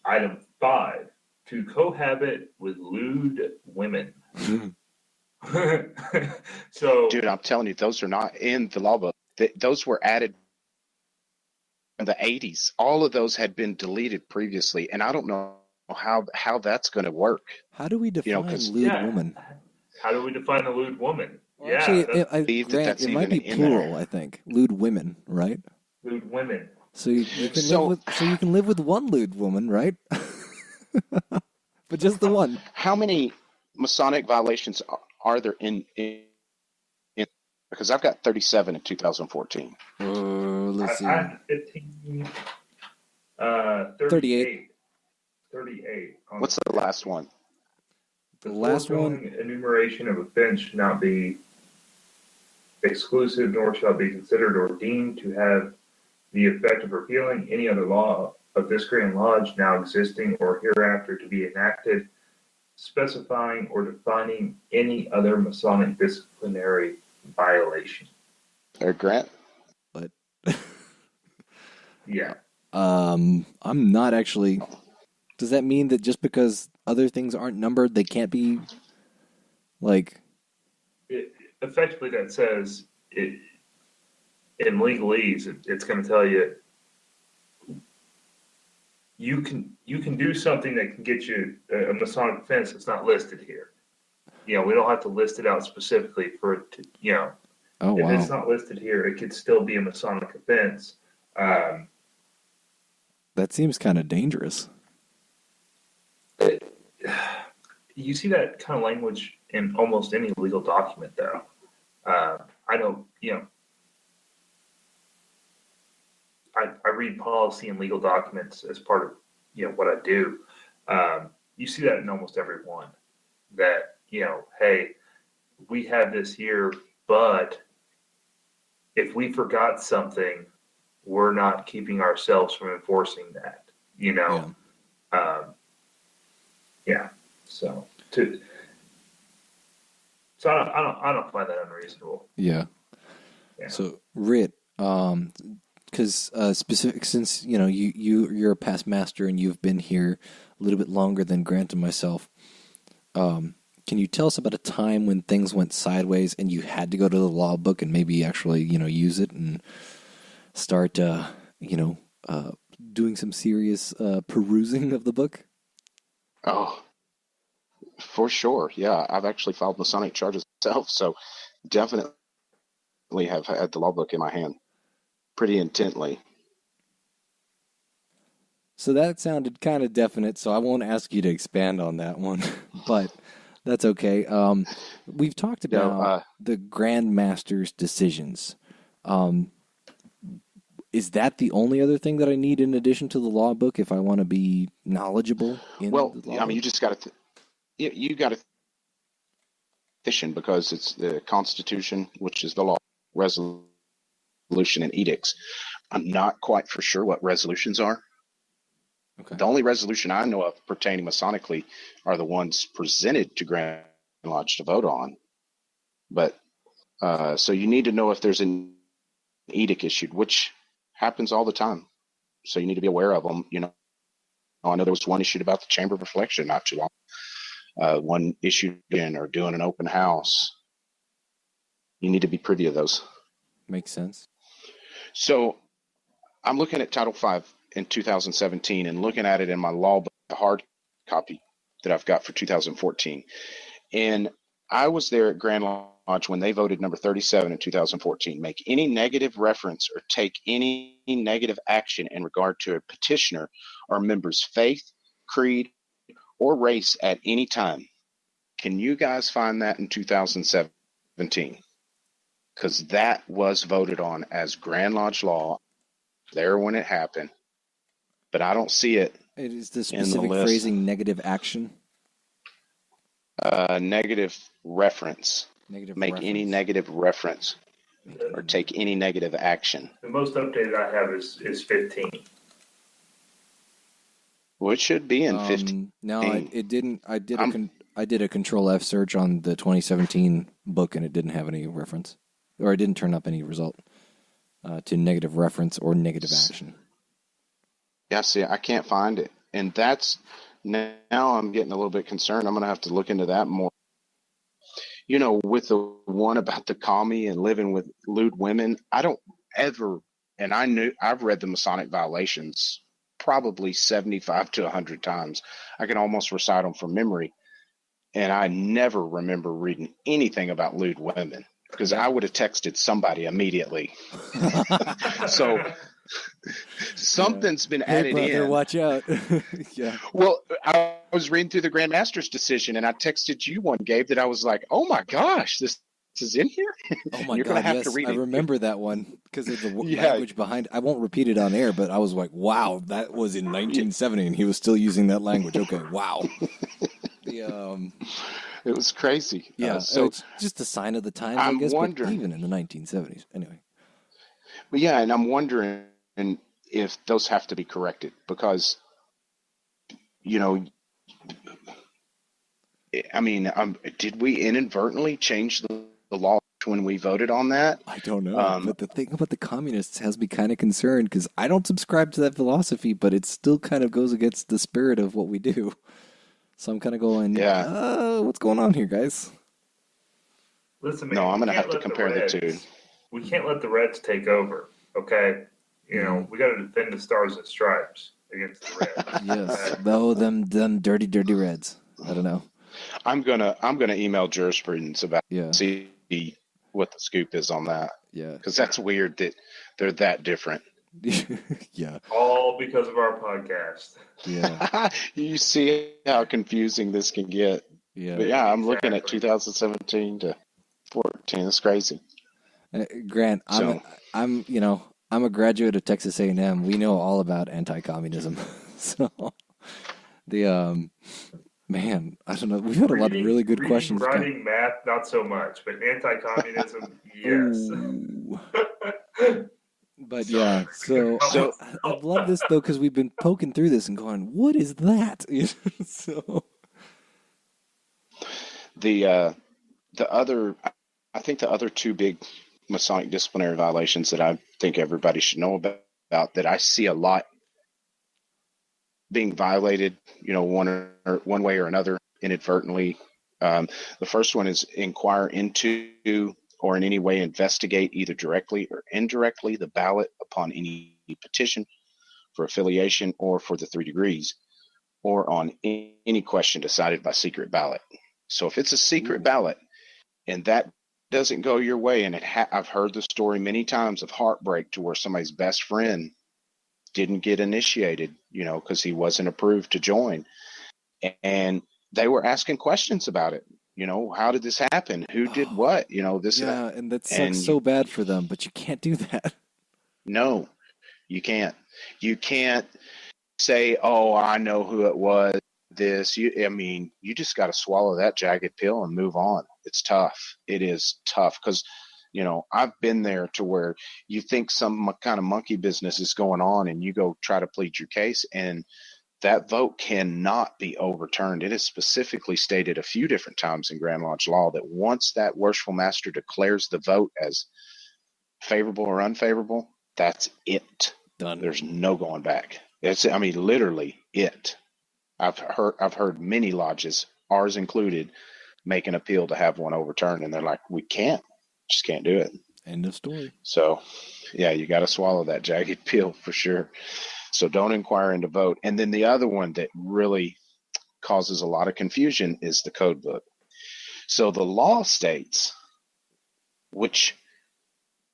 Item 5, to cohabit with lewd women. So, dude, I'm telling you, those are not in the law book. Those were added in the 80s. All of those had been deleted previously, and I don't know how that's going to work. How do we define lewd woman? How do we define a lewd woman? Well, actually, it might be plural. I think lewd women, right? Lewd women. So you can live with one lewd woman, right? But just the one. How many Masonic violations are there in? Because I've got 37 in 2014. Let's see. I have 15. 38. 38. What's the last one? The last one. Enumeration of offense should not be exclusive, nor shall be considered or deemed to have the effect of repealing any other law of this Grand Lodge now existing or hereafter to be enacted, specifying or defining any other Masonic disciplinary violation. Grant? What? Yeah. I'm not actually. Does that mean that just because other things aren't numbered, they can't be like? Effectively, that says it in legalese. It's going to tell you you can do something that can get you a Masonic offense that's not listed here. You know, we don't have to list it out specifically for it to, you know, Oh, if wow. it's not listed here, it could still be a Masonic offense. That seems kind of dangerous. You see that kind of language in almost any legal document, though. I know, you know, I read policy and legal documents as part of, you know, what I do. You see that in almost every one. That, you know, hey, we have this here, but if we forgot something, we're not keeping ourselves from enforcing that. You know, yeah. So I don't find that unreasonable. Yeah. So Rhit, because specific, since you know you're a past master and you've been here a little bit longer than Grant and myself, can you tell us about a time when things went sideways and you had to go to the law book and maybe actually use it and start doing some serious perusing of the book? Oh, for sure. Yeah, I've actually filed Masonic charges myself, so definitely have had the law book in my hand pretty intently. So that sounded kind of definite, so I won't ask you to expand on that one, but that's okay. We've talked about the Grand Master's decisions. Is that the only other thing that I need in addition to the law book if I want to be knowledgeable in the law book? You just got to you got to petition, because it's the Constitution, which is the law, resolution, and edicts. I'm not quite for sure what resolutions are. Okay. The only resolution I know of pertaining Masonically are the ones presented to Grand Lodge to vote on. But so you need to know if there's an edict issued, which happens all the time. So you need to be aware of them. I know there was one issued about the Chamber of Reflection not too long. One issued in or doing an open house. You need to be privy of those. Makes sense. So I'm looking at Title V in 2017 and looking at it in my law book, the hard copy that I've got for 2014. And I was there at Grand Lodge when they voted number 37 in 2014. Make any negative reference or take any negative action in regard to a petitioner or member's faith, creed, or race at any time. Can you guys find that in 2017? Because that was voted on as Grand Lodge law there when it happened. But I don't see it. It is the specific phrasing, negative action? Negative reference. Make any negative reference or take any negative action. The most updated I have is 15. Well, it should be in 15. No, it didn't. I did a Control F search on the 2017 book, and it didn't have any reference, or it didn't turn up any result to negative reference or negative action. Yeah, see, I can't find it, and that's now I'm getting a little bit concerned. I'm going to have to look into that more. With the one about the commie and living with lewd women, I don't ever, and I've read the Masonic violations probably 75 to 100 times. I can almost recite them from memory. And I never remember reading anything about lewd women, because I would have texted somebody immediately. So something's been added brother, in. Watch out. Yeah. Well, I was reading through the Grand Master's decision, and I texted you one, Gabe, that I was like, oh my gosh, this is in here? Oh my You're God, gonna have yes, to read I it. remember that one because of the language behind. I won't repeat it on air, but I was like, wow, that was in 1970 and he was still using that language. Okay, wow. It was crazy. Yeah, so it's just a sign of the times, I guess, but even in the 1970s. Anyway. But yeah, and I'm wondering if those have to be corrected, because, did we inadvertently change the law when we voted on that? I don't know. But the thing about the communists has me kind of concerned, because I don't subscribe to that philosophy, but it still kind of goes against the spirit of what we do. So I'm kind of going, what's going on here, guys? Listen, man, no, I'm going to have to compare the two. We can't let the Reds take over, okay? We got to defend the Stars and Stripes. against the Reds. Yes, though them dirty Reds. I don't know. I'm gonna email jurisprudence about see what the scoop is on that. Yeah, because that's weird that they're that different. Yeah, all because of our podcast. Yeah, you see how confusing this can get. Yeah, but yeah, I'm looking at 2017 to 14. That's crazy. Grant, I'm a graduate of Texas A&M. We know all about anti-communism. So the man, I don't know. We've had a lot of really good questions. Writing, math, not so much, but anti-communism, yes. But yeah, so I love this though because we've been poking through this and going, "What is that?" So the other, I think the other two big Masonic disciplinary violations that I think everybody should know about that I see a lot being violated, one way or another inadvertently. The first one is inquire into or in any way investigate either directly or indirectly the ballot upon any petition for affiliation or for the 3 degrees or on any question decided by secret ballot. So if it's a secret ballot and that doesn't go your way, and I've heard the story many times of heartbreak to where somebody's best friend didn't get initiated, because he wasn't approved to join. And they were asking questions about it. How did this happen? Who did what? This. Yeah, and that sucks so bad for them, but you can't do that. No, you can't. You can't say, "Oh, I know who it was." You just got to swallow that jagged pill and move on. It's tough. It is tough because, I've been there to where you think some kind of monkey business is going on and you go try to plead your case and that vote cannot be overturned. It is specifically stated a few different times in Grand Lodge law that once that worshipful master declares the vote as favorable or unfavorable, that's it. Done. There's no going back. Literally it. I've heard many lodges, ours included, make an appeal to have one overturned, and they're like, we just can't do it. End of story. So, yeah, you got to swallow that jagged pill for sure. So don't inquire into vote. And then the other one that really causes a lot of confusion is the code book. So the law states, which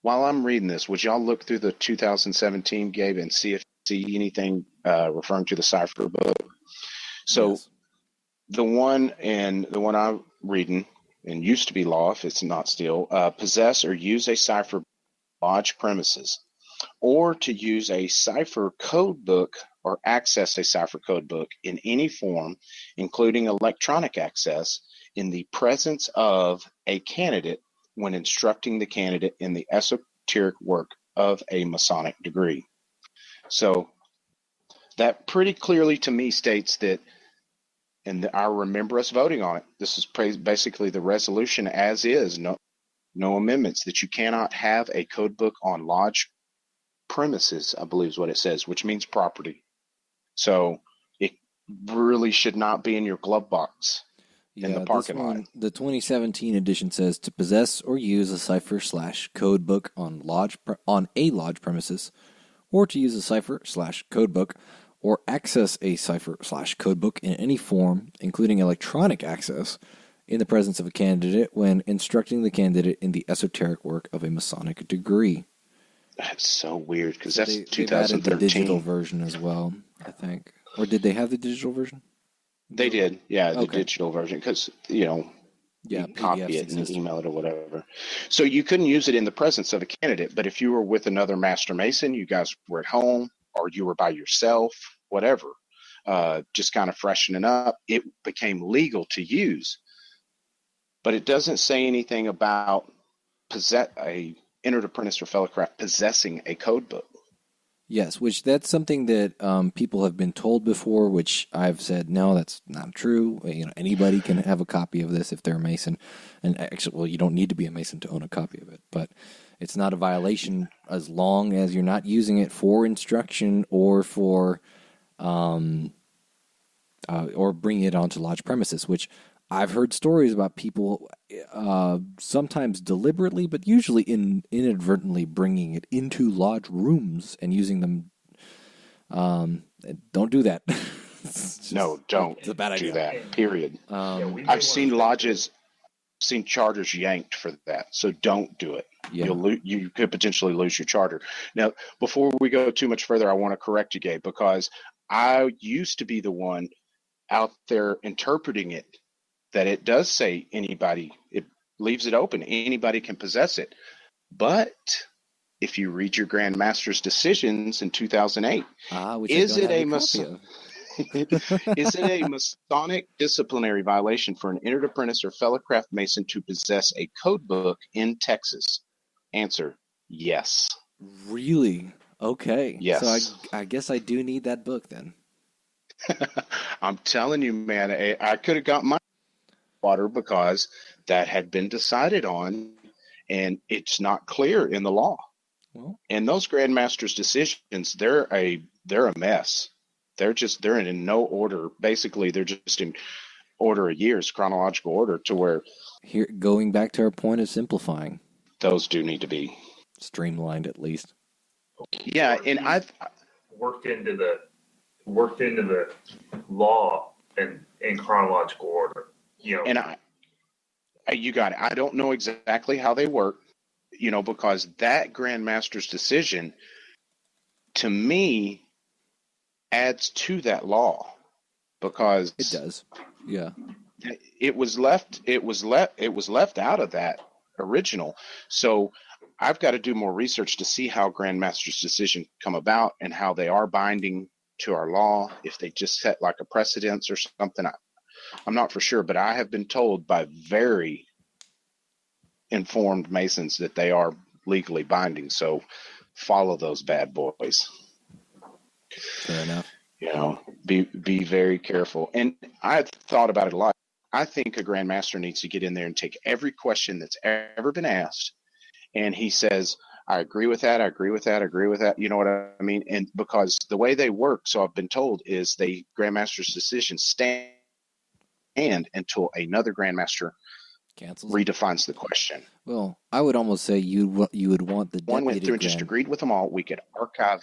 while I'm reading this, would y'all look through the 2017, Gabe, and see if you see anything referring to the cipher book? So yes. the one I'm reading, and used to be law if it's not still, possess or use a cipher lodge premises, or to use a cipher code book or access a cipher code book in any form, including electronic access, in the presence of a candidate when instructing the candidate in the esoteric work of a Masonic degree. So that pretty clearly to me states that, and I remember us voting on it, this is basically the resolution as is, no amendments, that you cannot have a code book on lodge premises, I believe is what it says, which means property. So it really should not be in your glove box in the parking lot. The 2017 edition says to possess or use a cipher/code book on a lodge premises, or to use a cipher/code book or access a cipher/code book in any form, including electronic access, in the presence of a candidate when instructing the candidate in the esoteric work of a Masonic degree. That's so weird because that's 2013. They've added the digital version as well, I think. Or did they have the digital version? They did, yeah, the digital version, because, you can copy it and email it or whatever. So you couldn't use it in the presence of a candidate, but if you were with another Master Mason, you guys were at home, or you were by yourself, whatever, just kind of freshening up, it became legal to use. But it doesn't say anything about a entered apprentice or fellowcraft possessing a code book. Yes, which that's something that people have been told before, which I've said, no, that's not true. Anybody can have a copy of this if they're a Mason. And actually, well, you don't need to be a Mason to own a copy of it, but it's not a violation as long as you're not using it for instruction or for or bringing it onto lodge premises, which I've heard stories about people sometimes deliberately, but usually inadvertently bringing it into lodge rooms and using them Don't do that. No, don't It's a bad idea. do that, period. We may I've seen wanna- lodges, seen charters yanked for that, so don't do it. Yeah. You could potentially lose your charter. Now, before we go too much further, I want to correct you, Gabe, because I used to be the one out there interpreting it, that it does say anybody, it leaves it open, anybody can possess it. But if you read your Grand Master's decisions in 2008, Which is I it don't a have copy of. is it a Masonic disciplinary violation for an entered apprentice or fellow craft Mason to possess a code book in Texas? Answer: yes. Really? Okay. Yes. So I guess I do need that book then. I'm telling you, man, I could have got my water because that had been decided on, and it's not clear in the law. Well, And those Grandmaster's decisions, they're a mess. They're in no order. Basically, they're just in order of years, chronological order, to where here, going back to our point of simplifying, those do need to be streamlined at least. Yeah, and I've worked into the law and in chronological order. You know, and you got it. I don't know exactly how they work, because that Grandmaster's decision, to me, adds to that law, because It does. Yeah. it was left out of that original. So I've got to do more research to see how Grandmaster's decision come about and how they are binding to our law, if they just set like a precedence or something. I'm not for sure, but I have been told by very informed Masons that they are legally binding. So follow those bad boys. Fair enough. Be very careful. And I've thought about it a lot. I think a Grandmaster needs to get in there and take every question that's ever been asked, and he says, I agree with that, I agree with that, I agree with that. You know what I mean? And because the way they work, so I've been told, is they Grandmaster's decisions stand until another Grandmaster Cancels. redefines the question. Well, I would almost say you would want the One went deputy through and just agreed with them all. We could archive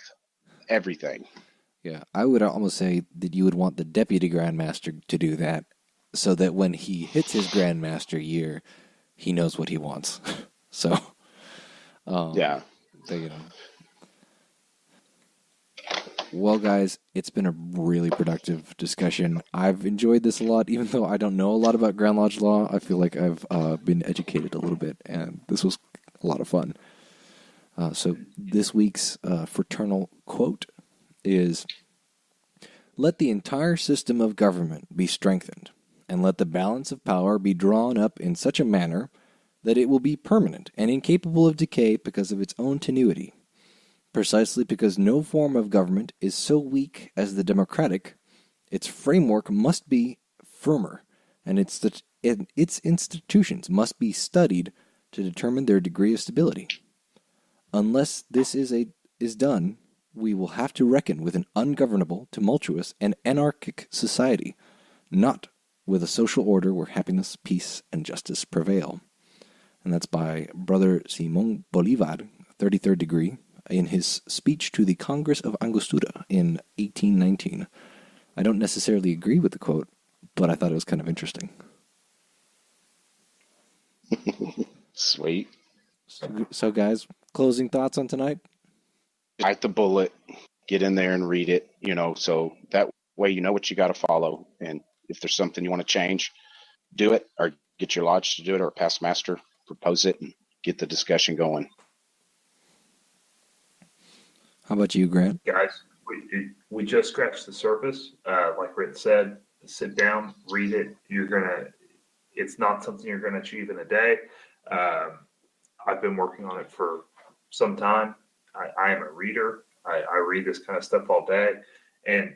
everything. Yeah, I would almost say that you would want the deputy Grandmaster to do that, so that when he hits his Grandmaster year, he knows what he wants. So, Yeah. Well, guys, it's been a really productive discussion. I've enjoyed this a lot, even though I don't know a lot about Grand Lodge law. I feel like I've been educated a little bit, and this was a lot of fun. So this week's fraternal quote is, "Let the entire system of government be strengthened, and let the balance of power be drawn up in such a manner that it will be permanent and incapable of decay because of its own tenuity. Precisely because no form of government is so weak as the democratic, its framework must be firmer, and its institutions must be studied to determine their degree of stability. Unless this is done, we will have to reckon with an ungovernable, tumultuous, and anarchic society, not with a social order where happiness, peace, and justice prevail." And that's by Brother Simón Bolívar, 33rd degree, in his speech to the Congress of Angostura in 1819. I don't necessarily agree with the quote, but I thought it was kind of interesting. Sweet. So guys, closing thoughts on tonight? Bite the bullet, get in there and read it, so that way you know what you got to follow. And if there's something you want to change, do it, or get your lodge to do it, or a past master, propose it, and get the discussion going. How about you, Grant? Guys, we just scratched the surface. Like Rhit said, sit down, read it. It's not something you're gonna achieve in a day. I've been working on it for some time. I am a reader. I read this kind of stuff all day, and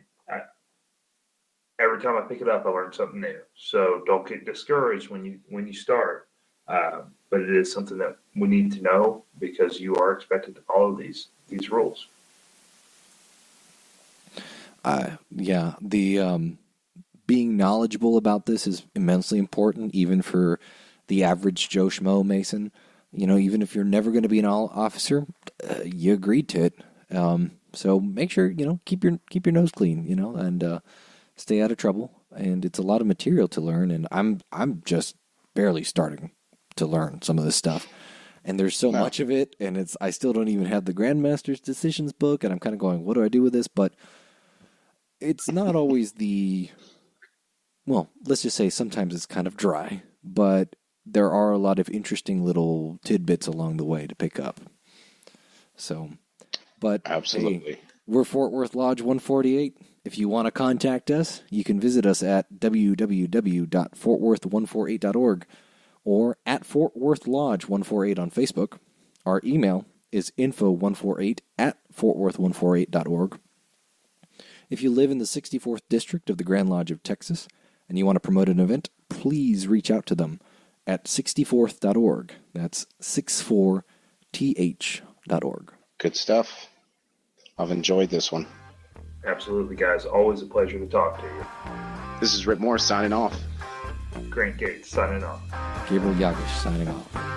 every time I pick it up, I learn something new. So don't get discouraged when you start. But it is something that we need to know, because you are expected to follow these rules. The being knowledgeable about this is immensely important, even for the average Joe Schmo Mason. Even if you're never going to be an officer, you agreed to it. So make sure, keep your nose clean, and stay out of trouble. And it's a lot of material to learn, and I'm just barely starting to learn some of this stuff. And there's so much of it, and I still don't even have the Grandmaster's Decisions book, and I'm kind of going, what do I do with this? But it's not always let's just say sometimes it's kind of dry, but there are a lot of interesting little tidbits along the way to pick up. So, but absolutely. Hey, we're Fort Worth Lodge 148. If you want to contact us, you can visit us at www.fortworth148.org or at Fort Worth Lodge 148 on Facebook. Our email is info148@fortworth148.org. If you live in the 64th District of the Grand Lodge of Texas and you want to promote an event, please reach out to them at 64th.org. That's 64th.org. Good stuff. I've enjoyed this one. Absolutely, guys. Always a pleasure to talk to you. This is Rhit Moore signing off. Grant Gates signing off. Gabriel Jagush signing off.